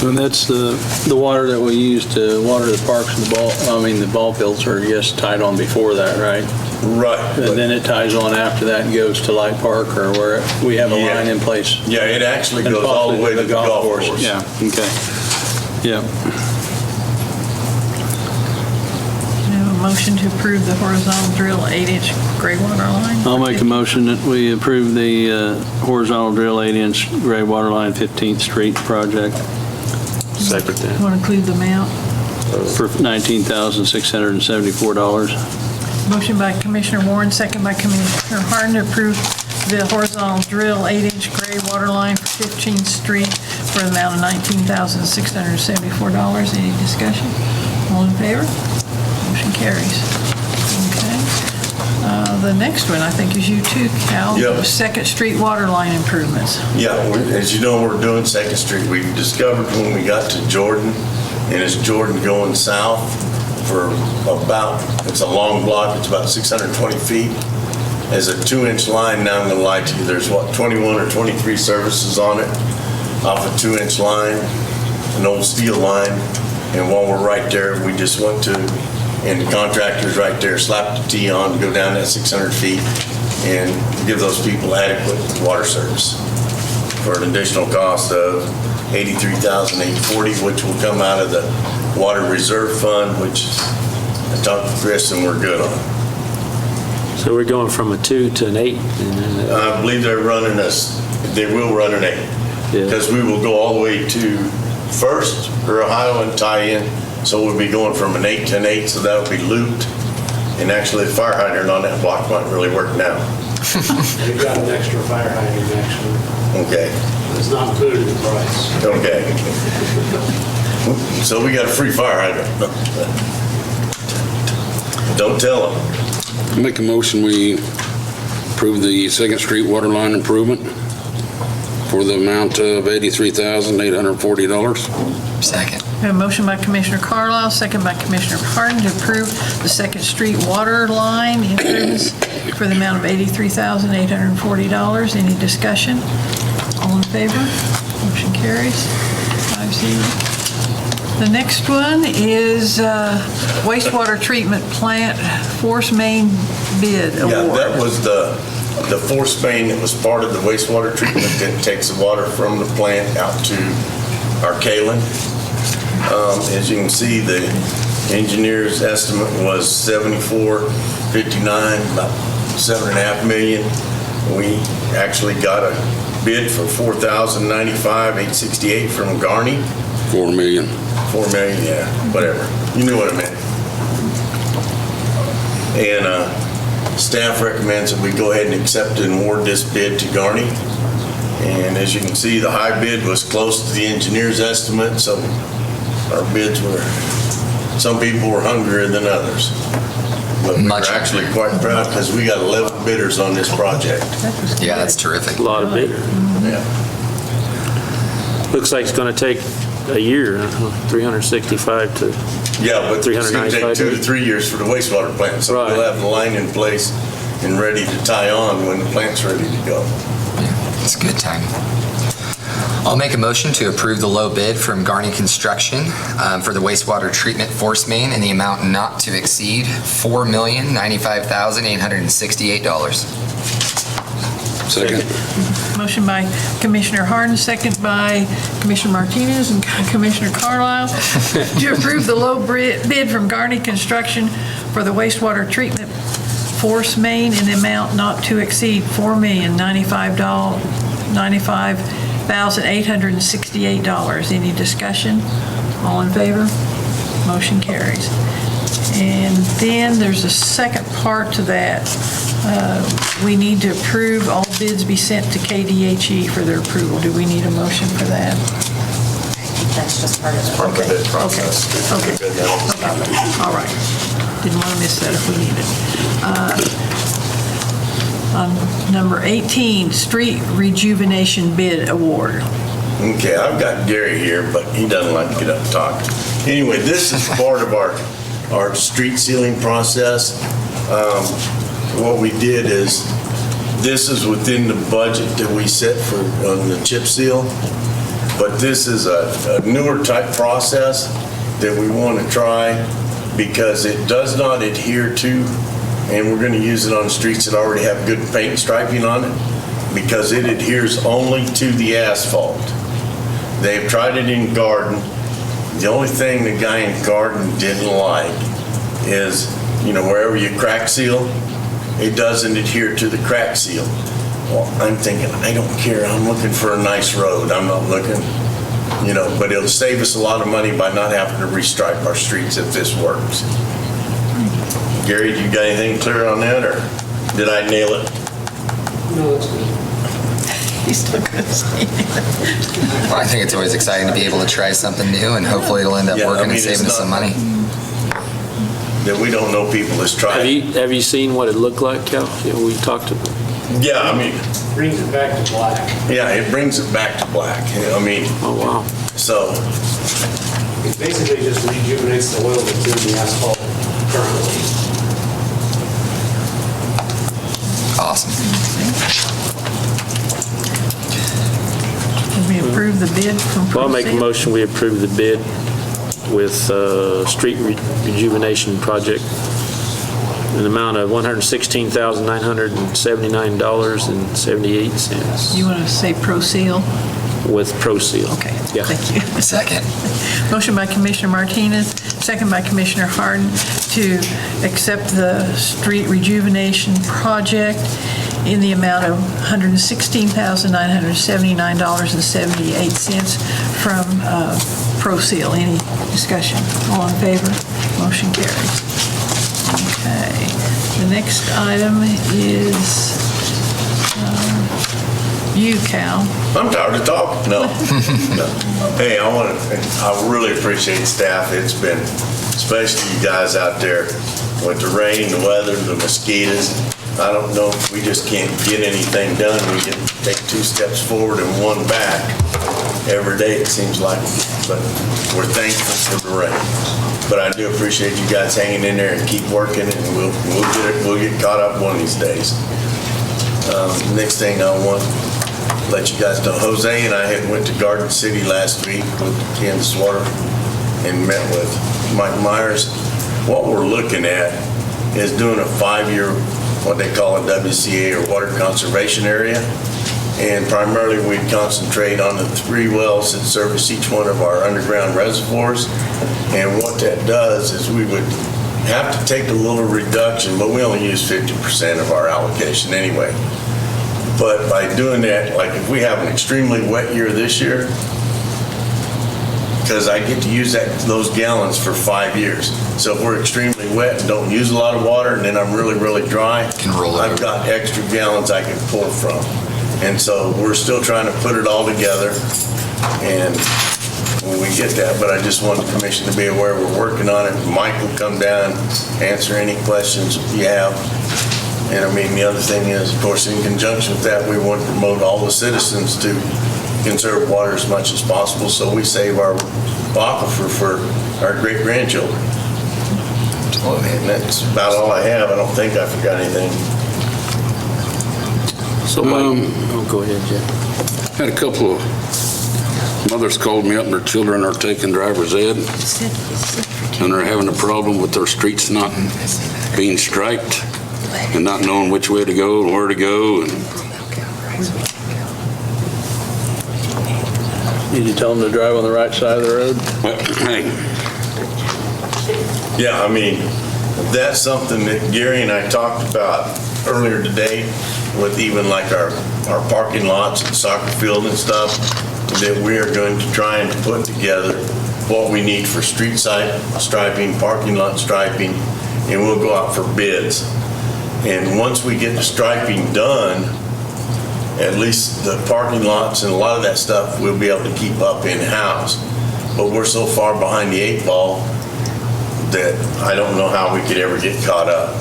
Speaker 6: And that's the water that we use to water the parks and the ball fields are just tied on before that, right?
Speaker 10: Right.
Speaker 6: And then it ties on after that and goes to Light Park or where we have a line in place.
Speaker 10: Yeah, it actually
Speaker 6: And
Speaker 10: goes all the way to the golf course.
Speaker 6: Yeah, okay. Yeah.
Speaker 3: We have a motion to approve the horizontal drill 8-inch gray water line.
Speaker 6: I'll make a motion that we approve the horizontal drill 8-inch gray water line 15th Street project.
Speaker 13: Second that.
Speaker 3: Want to include the amount?
Speaker 6: For $19,674.
Speaker 3: Motion by Commissioner Warren, second by Commissioner Harden to approve the horizontal drill 8-inch gray water line for 15th Street for the amount of $19,674. Any discussion? All in favor? Motion carries. Okay. The next one, I think, is you too, Cal.
Speaker 10: Yep.
Speaker 3: Second Street water line improvements.
Speaker 10: Yeah, as you know, we're doing Second Street. We discovered when we got to Jordan, and it's Jordan going south for it's a long block, it's about 620 feet. There's a 2-inch line, now I'm gonna lie to you, there's 21 or 23 services on it, off a 2-inch line, an old steel line. And while we're right there, we just went to, and the contractor's right there, slapped the T on, go down that 600 feet and give those people adequate water service for an additional cost of $83,840, which will come out of the Water Reserve Fund, which I talked to Chris and we're good on.
Speaker 13: So we're going from a 2 to an 8?
Speaker 10: I believe they will run an 8, because we will go all the way to First or Ohio and tie in. So we'll be going from an 8 to an 8, so that'll be looped. And actually, the fire hydrant on that block might really work now.
Speaker 19: We've got an extra fire hydrant, actually.
Speaker 10: Okay.
Speaker 19: It's not included in the price.
Speaker 10: Okay. So we got a free fire hydrant. Don't tell them.
Speaker 12: Make a motion, we approve the Second Street water line improvement for the amount of $83,840.
Speaker 5: Second.
Speaker 3: We have a motion by Commissioner Carlisle, second by Commissioner Harden to approve the Second Street water line improvements for the amount of $83,840. Any discussion? All in favor? Motion carries 5-0. The next one is wastewater treatment plant force main bid award.
Speaker 10: Yeah, that was the force main that was part of the wastewater treatment that takes the water from the plant out to our Kalen. As you can see, the engineer's estimate was $74.59, about $7.5 million. We actually got a bid for $4,095,868 from Garney.
Speaker 12: $4 million.
Speaker 10: $4 million, yeah, whatever. You knew what I meant. And staff recommends that we go ahead and accept and award this bid to Garney. And as you can see, the high bid was close to the engineer's estimate, so our bids were, some people were hungrier than others. But we're actually quite proud because we got 11 bidders on this project.
Speaker 5: Yeah, that's terrific.
Speaker 13: A lot of bidders.
Speaker 10: Yeah.
Speaker 13: Looks like it's going to take a year, 365 to
Speaker 10: Yeah, but it's going to
Speaker 13: 395
Speaker 10: take 2 to 3 years for the wastewater plant. So we'll have the line in place and ready to tie on when the plant's ready to go.
Speaker 5: It's a good time. I'll make a motion to approve the low bid from Garney Construction for the wastewater treatment force main in the amount not to exceed $4,095,868.
Speaker 12: Second.
Speaker 3: Motion by Commissioner Harden, second by Commissioner Martinez and Commissioner Carlisle to approve the low bid from Garney Construction for the wastewater treatment force main in the amount not to exceed $4,095,868. Any discussion? All in favor? Motion carries. And then there's a second part to that. We need to approve all bids be sent to KDHE for their approval. Do we need a motion for that?
Speaker 11: That's just part of it.
Speaker 10: Part of the bid process.
Speaker 3: Okay. All right. Didn't want to miss that if we need it. On number 18, street rejuvenation bid award.
Speaker 10: Okay, I've got Gary here, but he doesn't like to get up and talk. Anyway, this is part of our street sealing process. What we did is, this is within the budget that we set for on the chip seal, but this is a newer type process that we want to try because it does not adhere to, and we're going to use it on streets that already have good paint striping on it, because it adheres only to the asphalt. They've tried it in Garden. The only thing the guy in Garden didn't like is, wherever you crack seal, it doesn't adhere to the crack seal. Well, I'm thinking, I don't care. I'm looking for a nice road. I'm not looking, but it'll save us a lot of money by not having to restripe our streets if this works. Gary, you got anything clear on that, or did I nail it?
Speaker 19: No, that's good.
Speaker 3: He's still going to say
Speaker 5: Well, I think it's always exciting to be able to try something new, and hopefully it'll end up working and saving us some money.
Speaker 10: That we don't know people that's tried.
Speaker 13: Have you seen what it looked like, Cal? We talked to them.
Speaker 10: Yeah,
Speaker 19: Brings it back to black.
Speaker 10: Yeah, it brings it back to black.
Speaker 13: Oh, wow.
Speaker 10: So.
Speaker 19: It basically just rejuvenates the oil that's in the asphalt currently.
Speaker 5: Awesome.
Speaker 3: Can we approve the bid from
Speaker 13: Well, I'll make a
Speaker 3: ProSeal?
Speaker 13: motion, we approve the bid with street rejuvenation project in the amount of $116,979.78
Speaker 3: You want to say ProSeal?
Speaker 13: with ProSeal.
Speaker 3: Okay,
Speaker 13: Yeah.
Speaker 3: thank you.
Speaker 5: Second.
Speaker 3: Motion by Commissioner Martinez, second by Commissioner Harden to accept the street rejuvenation project in the amount of $116,979.78 from ProSeal. Any discussion? All in favor? Motion carries. Okay. The next item is you, Cal.
Speaker 10: I'm tired of talking. No. No. Hey, I really appreciate staff. It's been, especially you guys out there with the rain, the weather, the mosquitoes. I don't know if we just can't get anything done. We can take 2 steps forward and 1 back every day, it seems like. But we're thankful for the rain. But I do appreciate you guys hanging in there and keep working, and we'll get caught up one of these days. Next thing I want to let you guys know, Jose and I had went to Garden City last week with Kansas Water and met with Mike Myers. What we're looking at is doing a 5-year, what they call a WCA or water conservation area. And primarily we'd concentrate on the 3 wells that service each one of our underground reservoirs. And what that does is we would have to take a little reduction, but we only use 50% of our allocation anyway. But by doing that, like if we have an extremely wet year this year, because I get to use those gallons for 5 years. So if we're extremely wet and don't use a lot of water, and then I'm really, really dry, I've got extra gallons I can pull from. And so we're still trying to put it all together, and when we get that, but I just want the commission to be aware we're working on it. Mike will come down, answer any questions you have. And the other thing is, of course, in conjunction with that, we want to promote all the citizens to conserve water as much as possible so we save our aquifer for our great-grandchildren. And that's about all I have. I don't think I forgot anything.
Speaker 13: So, Mike, go ahead, Jeff.
Speaker 12: Had a couple of mothers called me up, and their children are taking driver's ed, and they're having a problem with their streets not being striped and not knowing which way to go and where to go. And
Speaker 6: Did you tell them to drive on the right side of the road?
Speaker 12: Hey.
Speaker 10: Yeah, that's something that Gary and I talked about earlier today with even like our parking lots and soccer field and stuff, that we are going to try and put together what we need for street side striping, parking lot striping, and we'll go out for bids. And once we get the striping done, at least the parking lots and a lot of that stuff we'll be able to keep up in-house. But we're so far behind the 8 ball that I don't know how we could ever get caught up.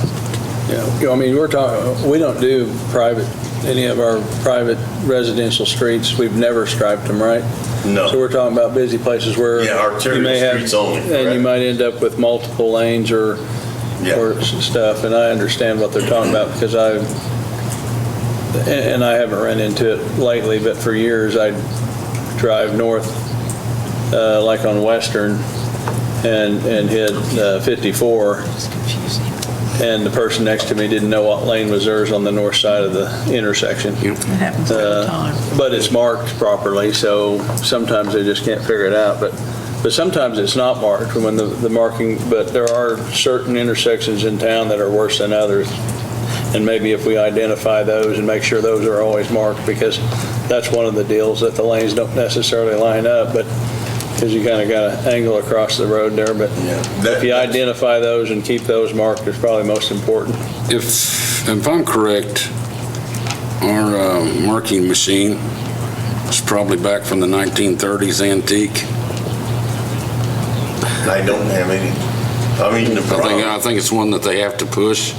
Speaker 6: Yeah, we're talking, we don't do private any of our private residential streets, we've never striped them, right?
Speaker 10: No.
Speaker 6: So we're talking about busy places where
Speaker 10: Yeah, arterial
Speaker 6: you may have,
Speaker 10: streets only,
Speaker 6: and you
Speaker 10: correct.
Speaker 6: might end up with multiple lanes or stuff, and I understand what they're talking about because I haven't run into it lately, but for years I'd drive north, like on Western, and hit 54. And the person next to me didn't know what lane was theirs on the north side of the intersection.
Speaker 3: It happens all the time.
Speaker 6: But it's marked properly, so sometimes they just can't figure it out. But sometimes it's not marked when the marking, but there are certain intersections in town that are worse than others. And maybe if we identify those and make sure those are always marked, because that's one of the deals, that the lanes don't necessarily line up, but because you kind of got an angle across the road there. But if you identify those and keep those marked, it's probably most important.
Speaker 12: If I'm correct, our marking machine is probably back from the 1930s antique.
Speaker 10: I don't have any. I mean,
Speaker 12: I think it's one that they have to push.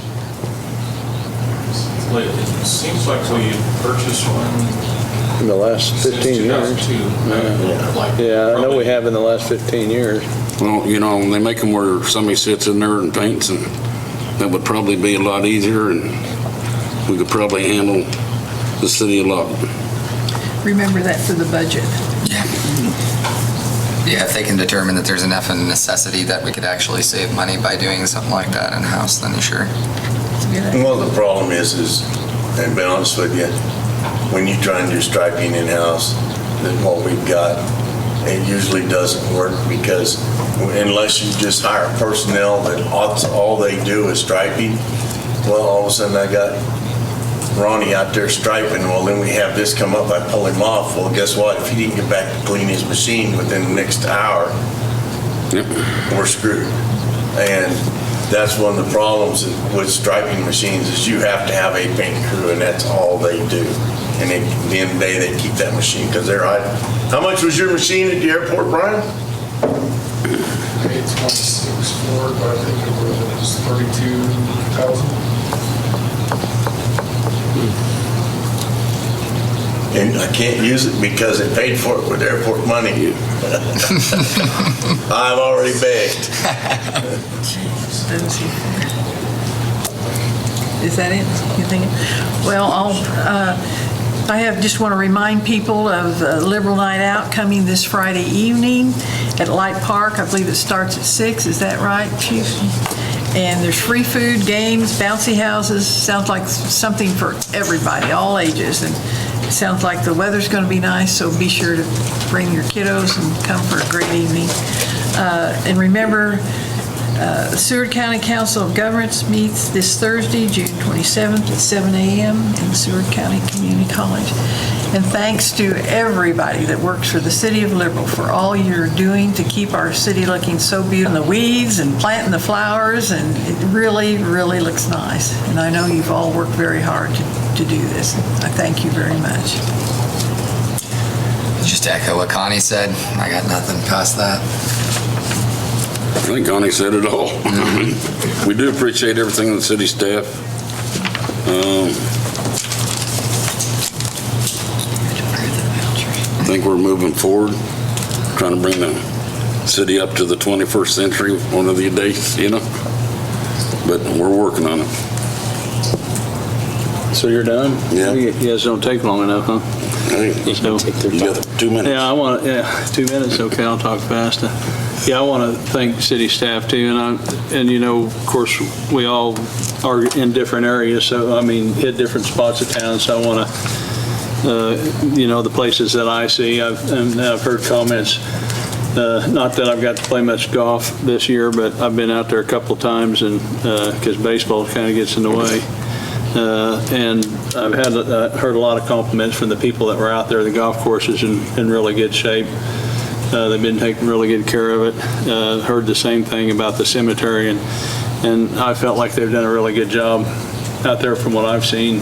Speaker 17: It seems like we purchased one
Speaker 6: In the last 15 years.
Speaker 17: 2002.
Speaker 6: Yeah, I know we have in the last 15 years.
Speaker 12: Well, you know, they make them where somebody sits in there and paints, and that would probably be a lot easier, and we could probably handle the city a lot.
Speaker 3: Remember that for the budget.
Speaker 5: Yeah, if they can determine that there's enough of a necessity that we could actually save money by doing something like that in-house, then sure.
Speaker 10: Well, the problem is, and be honest with you, when you try and do striping in-house, then what we've got, it usually doesn't work, because unless you just hire personnel that all they do is striping, well, all of a sudden I got Ronnie out there striping, well, then we have this come up, I pull him off. Well, guess what? If he didn't get back to clean his machine within the next hour, we're screwed. And that's one of the problems with striping machines, is you have to have a paint crew, and that's all they do. And at the end of the day, they keep that machine, because they're right. How much was your machine at the airport, Brian?
Speaker 17: Paid 26 for it, but I think it was 32,000.
Speaker 10: And I can't use it because they paid for it with airport money. I've already begged.
Speaker 3: Is that it? You think? Well, I just want to remind people of Liberal Night Out coming this Friday evening at Light Park. I believe it starts at 6. Is that right, Chief? And there's free food, games, bouncy houses. Sounds like something for everybody, all ages. And it sounds like the weather's going to be nice, so be sure to bring your kiddos and come for a great evening. And remember, the Seward County Council of Governments meets this Thursday, June 27th at 7 a.m. in the Seward County Community College. And thanks to everybody that works for the City of Liberal for all you're doing to keep our city looking so beautiful. The weeds and planting the flowers, and it really, really looks nice. And I know you've all worked very hard to do this. I thank you very much.
Speaker 5: Just to echo what Connie said, I got nothing past that.
Speaker 12: I think Connie said it all. We do appreciate everything in the city staff. I think we're moving forward, trying to bring the city up to the 21st century one of these days, you know? But we're working on it.
Speaker 6: So you're done?
Speaker 12: Yeah.
Speaker 6: You guys don't take long enough, huh?
Speaker 12: Hey, you got 2 minutes.
Speaker 6: Yeah, 2 minutes, okay, I'll talk fast. Yeah, I want to thank city staff too, and you know, of course, we all are in different areas, so I mean, hit different spots of town, so I want to, you know, the places that I see, I've heard comments, not that I've got to play much golf this year, but I've been out there a couple of times, and because baseball kind of gets in the way. And I've heard a lot of compliments from the people that were out there. The golf course is in really good shape. They've been taking really good care of it. Heard the same thing about the cemetery, and I felt like they've done a really good job out there from what I've seen.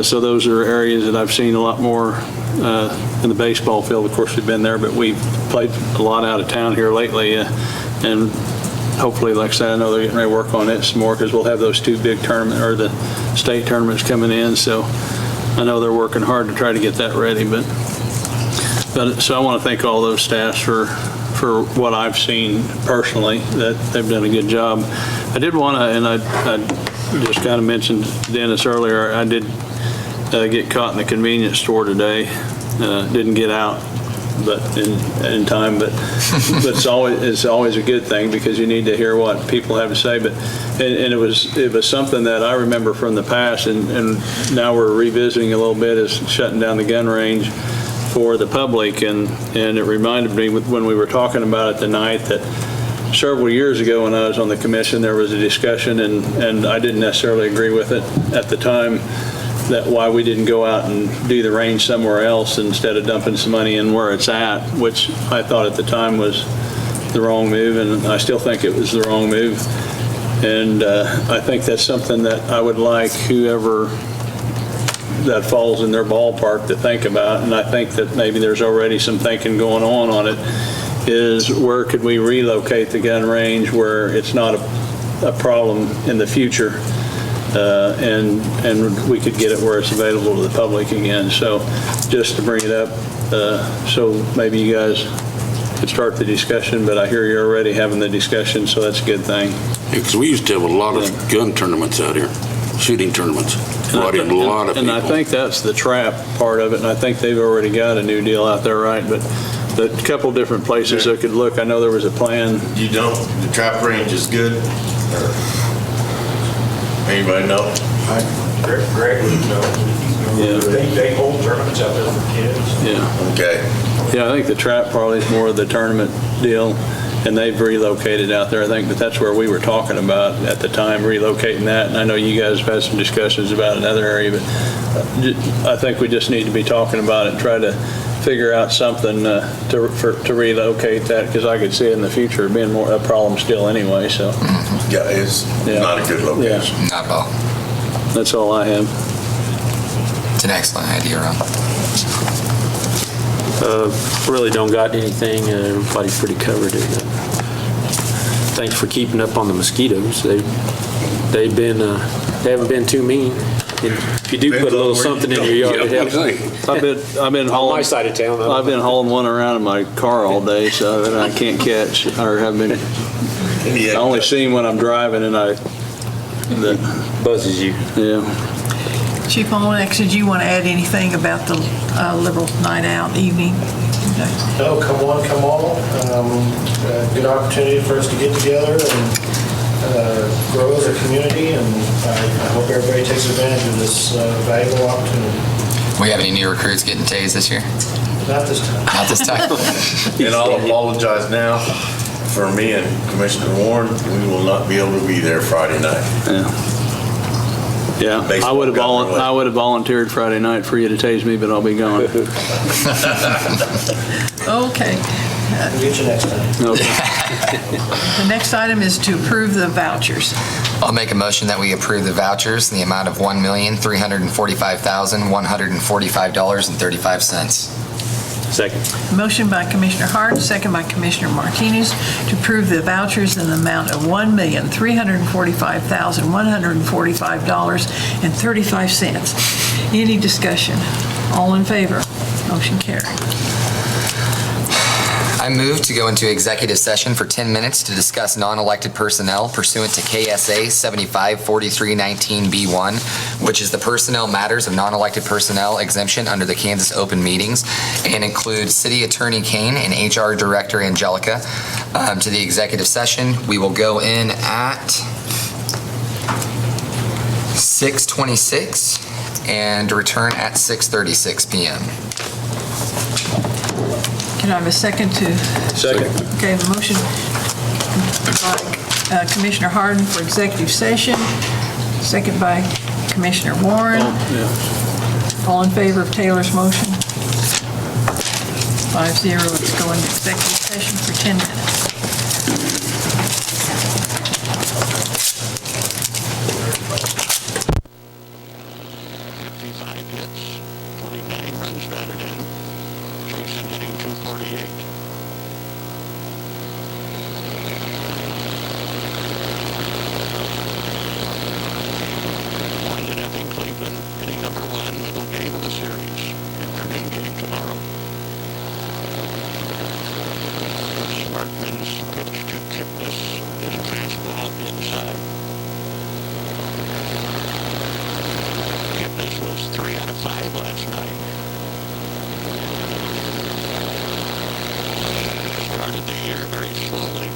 Speaker 6: So those are areas that I've seen a lot more in the baseball field. Of course, we've been there, but we've played a lot out of town here lately, and hopefully, like I said, I know they're getting ready to work on it some more because we'll have those two big tournament, or the state tournaments coming in. So I know they're working hard to try to get that ready, but so I want to thank all those staffs for what I've seen personally, that they've done a good job. I did want to, and I just kind of mentioned Dennis earlier, I did get caught in the convenience store today. Didn't get out but in time, but it's always a good thing because you need to hear what people have to say. But and it was something that I remember from the past, and now we're revisiting a little bit, is shutting down the gun range for the public, and it reminded me when we were talking about it tonight that several years ago when I was on the commission, there was a discussion, and I didn't necessarily agree with it at the time, that why we didn't go out and do the range somewhere else instead of dumping some money in where it's at, which I thought at the time was the wrong move, and I still think it was the wrong move. And I think that's something that I would like whoever that falls in their ballpark to think about, and I think that maybe there's already some thinking going on it, is where could we relocate the gun range where it's not a problem in the future, and we could get it where it's available to the public again. So just to bring it up, so maybe you guys could start the discussion, but I hear you're already having the discussion, so that's a good thing.
Speaker 12: Because we used to have a lot of gun tournaments out here, shooting tournaments. Brought in a lot of people.
Speaker 6: And I think that's the trap part of it, and I think they've already got a new deal out there, right? But a couple different places that could look. I know there was a plan.
Speaker 10: You don't, the trap range is good? Or anybody know?
Speaker 19: Greg would know.
Speaker 6: Yeah.
Speaker 19: They hold tournaments out there for kids.
Speaker 6: Yeah.
Speaker 10: Okay.
Speaker 6: Yeah, I think the trap probably is more of the tournament deal, and they've relocated out there, I think, but that's where we were talking about at the time, relocating that. And I know you guys have had some discussions about another area, but I think we just need to be talking about it and try to figure out something to relocate that, because I could see it in the future being more a problem still anyway, so.
Speaker 10: Yeah, it's not a good location.
Speaker 5: Not at all.
Speaker 6: That's all I have.
Speaker 5: It's an excellent idea, Ron.
Speaker 13: Really don't got anything. Everybody pretty covered it. Thanks for keeping up on the mosquitoes. They haven't been too mean. If you do put a little something in your yard, it helps.
Speaker 6: I've been hauling,
Speaker 13: on my side of town.
Speaker 6: I've been hauling one around in my car all day, so that I can't catch, or have been. I only see him when I'm driving, and that
Speaker 13: buzzes you.
Speaker 6: Yeah.
Speaker 3: Chief Molinax, did you want to add anything about the Liberal Night Out evening?
Speaker 8: No, come on, come all. Good opportunity for us to get together and grow as a community, and I hope everybody takes advantage of this valuable opportunity.
Speaker 5: We have any new recruits getting tased this year?
Speaker 8: Not this time.
Speaker 5: Not this time.
Speaker 10: And I'll apologize now for me and Commissioner Warren. We will not be able to be there Friday night.
Speaker 6: Yeah, I would have volunteered Friday night for you to tase me, but I'll be gone.
Speaker 3: Okay.
Speaker 8: We'll get you next time.
Speaker 6: Okay.
Speaker 3: The next item is to approve the vouchers.
Speaker 5: I'll make a motion that we approve the vouchers in the amount of $1,345,145.35.
Speaker 13: Second.
Speaker 3: Motion by Commissioner Hart, second by Commissioner Martinez to approve the vouchers in the amount of $1,345,145.35. Any discussion? All in favor? Motion carried.
Speaker 5: I move to go into executive session for 10 minutes to discuss non-elected personnel pursuant to KSA 754319B1, which is the personnel matters of non-elected personnel exemption under the Kansas Open Meetings, and includes City Attorney Kane and HR Director Angelica. To the executive session, we will go in at 6:26 and return at 6:36 p.m.
Speaker 3: Can I have a second to?
Speaker 6: Second.
Speaker 3: Okay, the motion by Commissioner Harden for executive session, second by Commissioner Warren. All in favor of Taylor's motion? 5-0. Let's go into executive session for 10 minutes.
Speaker 2: Sparkman's pitch to Kipnis is a fastball inside. Kipnis was 3 out of 5 last night. Started the year very slowly.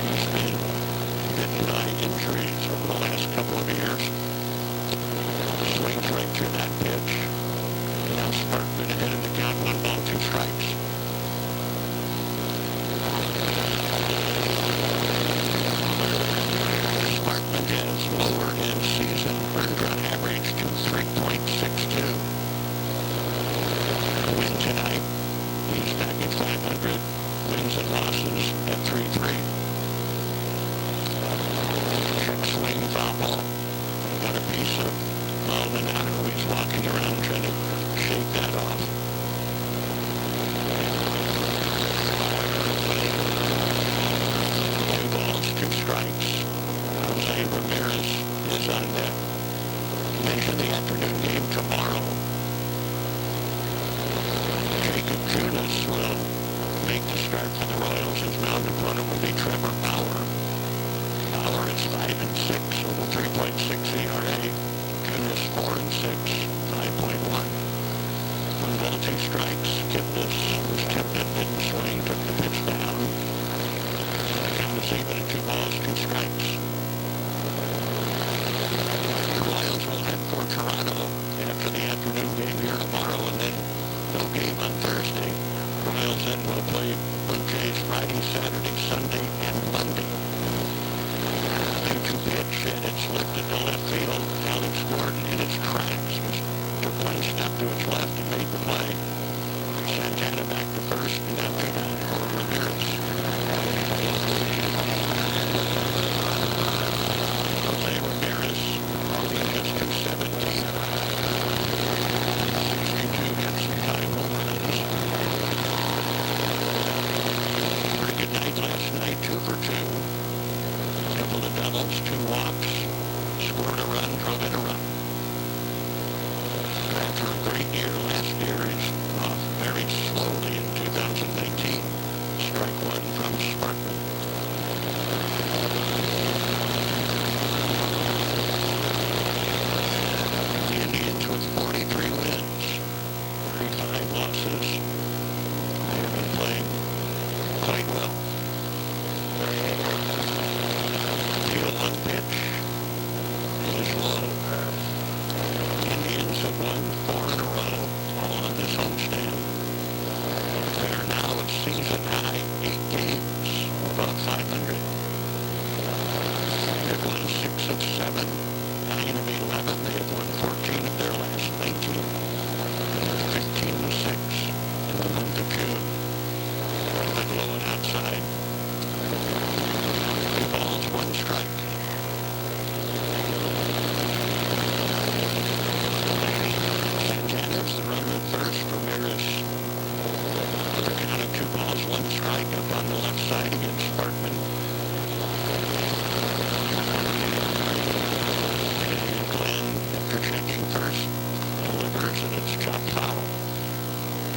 Speaker 2: He's been bitten by injuries over the last couple of years. Swings right through that pitch. Now Sparkman ahead of the count, 1 ball, 2 strikes. Sparkman has lowered his season earned run average to 3.62. Win tonight. He's back at 500. Wins and losses at 3-3. Check swing, foul ball. Got a piece of Maldonado. He's walking around trying to shake that off. 2 balls, 2 strikes. Jose Ramirez is on deck. Mention the afternoon game tomorrow. Jacob Junis will make the start for the Royals. His mound opponent will be Trevor Bauer. Bauer is 5-6 with a 3.6 ERA. Junis 4-6, 5.1. 1 ball, 2 strikes. Kipnis was tempted, didn't swing, took the pitch down. The count is even at 2 balls, 2 strikes. The Royals will head for Toronto after the afternoon game here tomorrow, and then no game on Thursday. Royals then will play Blue Jays Friday, Saturday, Sunday, and Monday. 2-2 pitch, and it's lifted to left field. Alex Gordon in its tracks took 1 step to its left and made the play. Santana back to first, and after that, Ramirez. Jose Ramirez, holding just 217. 62 hits and 5 home runs. Pretty good night last night, 2 for 2. Couple of doubles, 2 walks. Scored a run, drove in a run. After a great year last year, he's off very slowly in 2019. Strike 1 from Sparkman. The Indians with 43 wins, 35 losses. They have been playing quite well. Deal 1 pitch is low. Indians have won 4 in a row, all on this homestand. They're now at season high, 8 games, above 500. They've won 6 of 7, 9 of 11. They have won 14 of their last 19. And they're 15-6 in the month of June. They're blowing outside. 2 balls, 1 strike. Santana's the runner at first. Ramirez with a count of 2 balls, 1 strike up on the left side against Sparkman. And Glenn, after checking first, delivers, and it's chopped foul.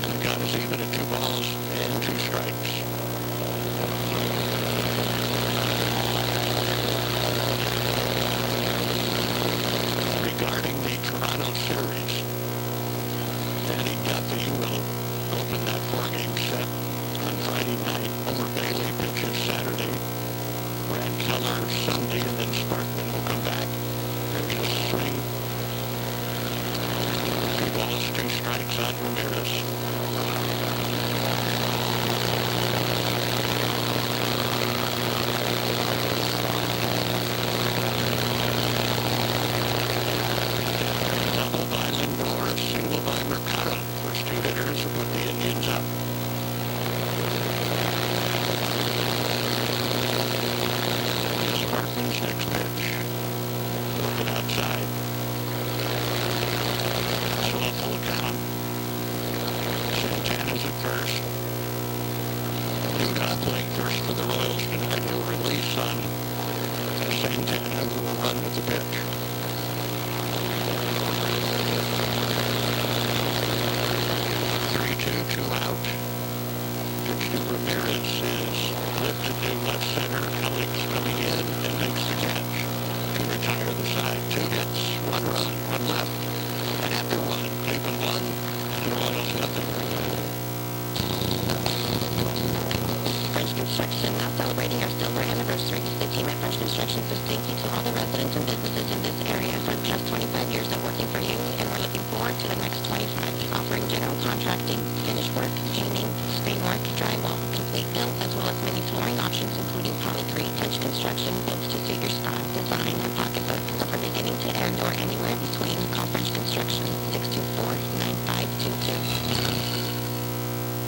Speaker 2: And the count is even at 2 balls and 2 strikes. Regarding the Toronto series, Danny Duffy will open that 4-game set on Friday night. Homer Bailey pitches
Speaker 1: Construction, now celebrating our silver anniversary. The team at French Construction says thank you to all the residents and businesses in this area for the past 25 years of working for you, and we're looking forward to the next 25, offering general contracting, finish work, painting, stain work, drywall, complete build, as well as many flooring options, including polycrete, French Construction, builds to suit your style, design, and pocketbook. So from beginning to end or anywhere in between, call French Construction, 624-9522.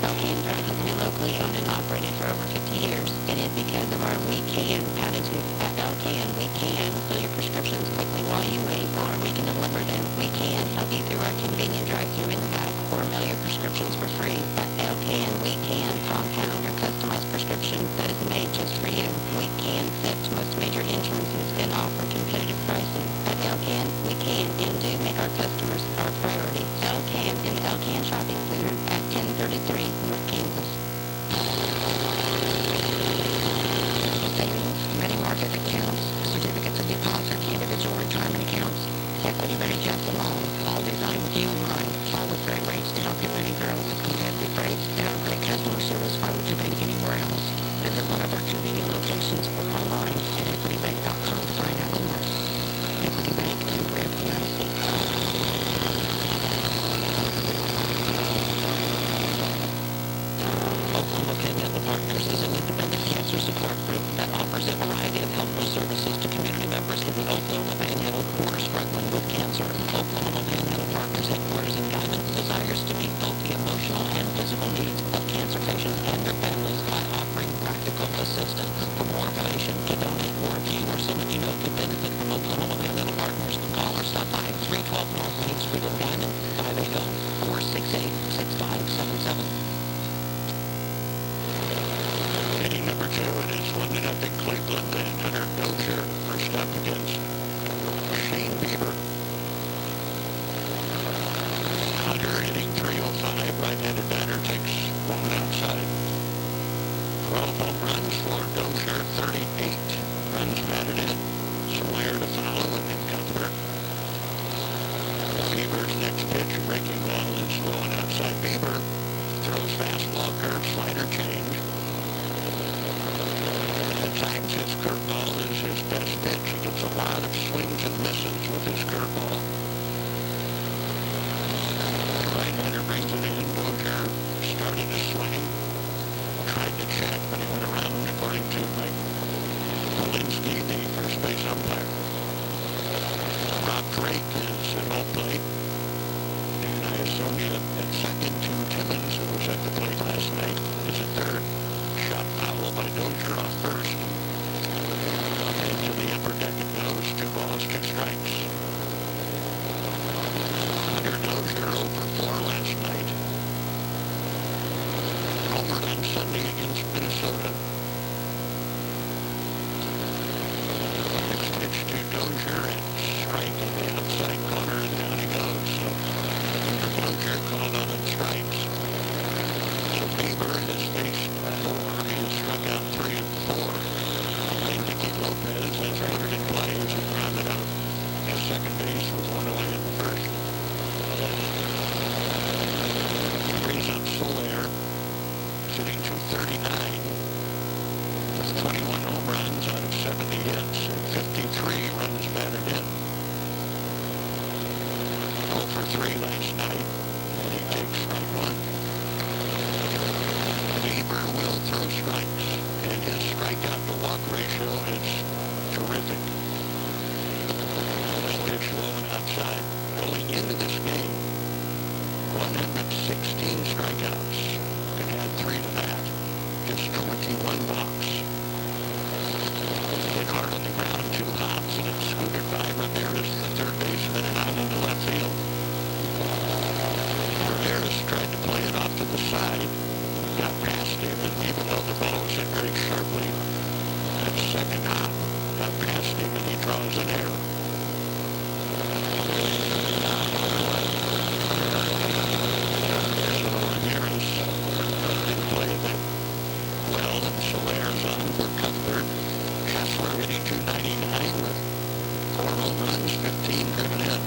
Speaker 1: Elkan Drive has been locally owned and operated for over 50 years. It is because of our We Can attitude. At Elkan, we can fill your prescriptions quickly while you wait, or we can deliver them. We can help you through our convenient drive-thru in the back, or mail your prescriptions for free. At Elkan, we can compound your customized prescription that is made just for you. We can accept most major insurances and offer competitive pricing. At Elkan, we can and do make our customers our priority. Elkan and the Elkan Shopping Center at 1033 North Kansas. Savings, money market accounts, certificates of deposit, individual retirement accounts, equity ready just alone, all designed with you in mind, all with great rates to help your money grow with competitive rates and our great customer service. Why would you bank anywhere else? Visit one of our convenient locations or online at equitybank.com to find out more. Equity Bank, member FDIC. Oklahoma Panhandle Partners is an independent cancer support group that offers a variety of helpful services to community members in the Oklahoma Panhandle who are struggling with cancer. Oklahoma Panhandle Partners headquarters in Guymon desires to meet both the emotional and physical needs of cancer patients and their families by offering practical assistance. For more information, to donate, or if you or someone you know could benefit from Oklahoma Panhandle Partners, call or stop by 312 North Main Street in Guymon, 580-468-6577.
Speaker 2: Meeting number 2, it is 1-0 Cleveland, and Hunter Dozier first up against Shane Bieber. Hunter hitting .305, right-handed batter, takes one outside. 12 home runs for Dozier, 38 runs batted in. Sawyer to follow, and then Cuthbert. Bieber's next pitch, breaking ball is low and outside. Bieber throws fastball, curve, slider change. At times his curveball is his best pitch. He gets a lot of swings and misses with his curveball. Right-hander brings it in. Dozier started to swing. Tried to check, but he went around, according to Mike Walensky, the first base umpire. Rob Drake is at home plate. And Iasonia at second. Tim Timmons, who was at the plate last night, is at third. Shot foul by Dozier off first. And to the upper deck it goes. 2 balls, 2 strikes. Hunter Dozier over 4 last night. Homer on Sunday against Minnesota. Next pitch to Dozier at strike in the outside corner, and down he goes. So Dozier called on it strikes. So Bieber has faced 4. He has struck out 3 of 4. And Nicky Lopez has put it in play as he grounded out at second base with 1 away in the first. He brings up Soler, sitting .239 with 21 home runs out of 70 hits and 53 runs batted in. 0 for 3 last night, and he takes strike 1. Bieber will throw strikes, and his strikeout to walk ratio is terrific. This pitch low and outside going into this game. 116 strikeouts, and had 3 to that. Just 21 walks. Hit hard on the ground, 2 hops, and it's scooted by Ramirez, the third baseman, and out into left field. Ramirez tried to play it off to the side, got past him, and even though the ball was hit very sharply, that second hop got past him, and he draws an error. So Ramirez didn't play that well, and Soler's on for Cuthbert. Kessler hitting .299 with 4 home runs, 15 driven in.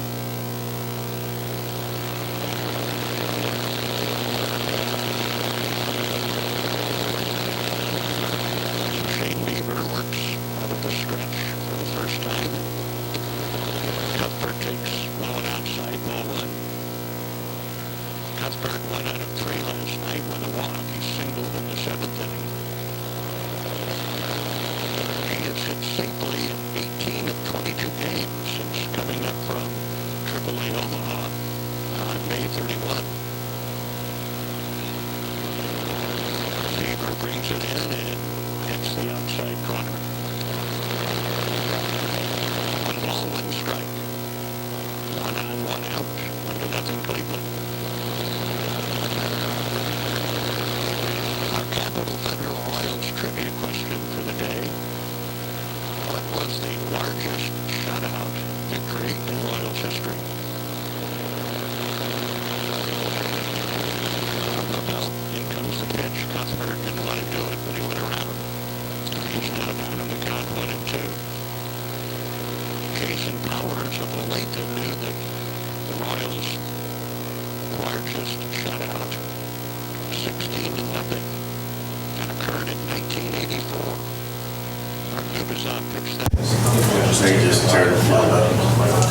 Speaker 12: doctors.
Speaker 10: They just tear the flood up.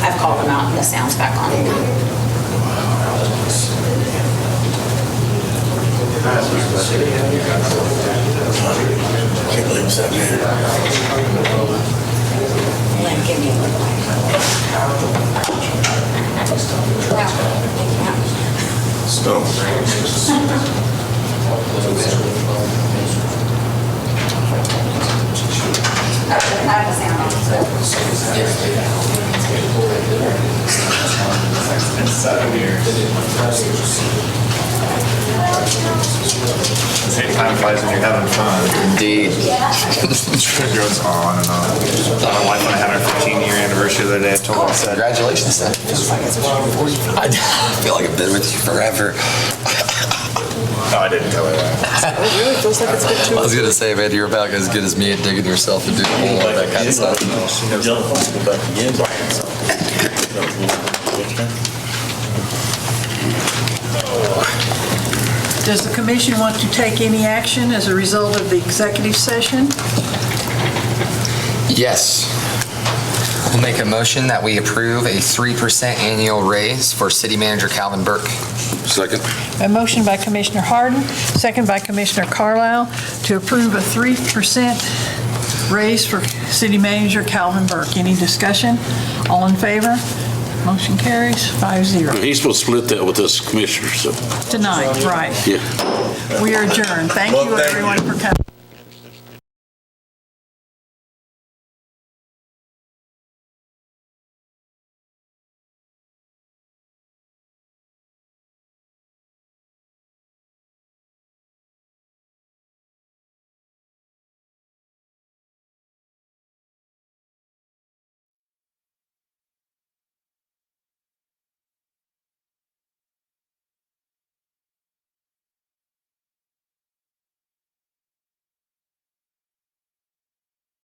Speaker 4: I've called them out and the sound's back on.
Speaker 10: Can't believe it's that bad.
Speaker 4: Lynn, give me a look.
Speaker 10: Snow.
Speaker 14: Time flies when you're having fun.
Speaker 5: Indeed.
Speaker 14: It goes on and on. My wife and I had our 15-year anniversary the other day. I told her, I said,
Speaker 5: Congratulations, son. I feel like I've been with you forever.
Speaker 14: no, I didn't tell her that.
Speaker 5: It really feels like it's been 2 I was going to say, man, you're about as good as me at digging yourself into the hole and that kind of stuff.
Speaker 3: Does the commission want to take any action as a result of the executive session?
Speaker 5: Yes. We'll make a motion that we approve a 3% annual raise for City Manager Calvin Burke.
Speaker 12: Second.
Speaker 3: A motion by Commissioner Harden, second by Commissioner Carlisle, to approve a 3% raise for City Manager Calvin Burke. Any discussion? All in favor? Motion carries 5-0.
Speaker 12: He's supposed to split that with us commissioners, so.
Speaker 3: Tonight, right.
Speaker 12: Yeah.
Speaker 3: We are adjourned. Thank you, everyone, for coming.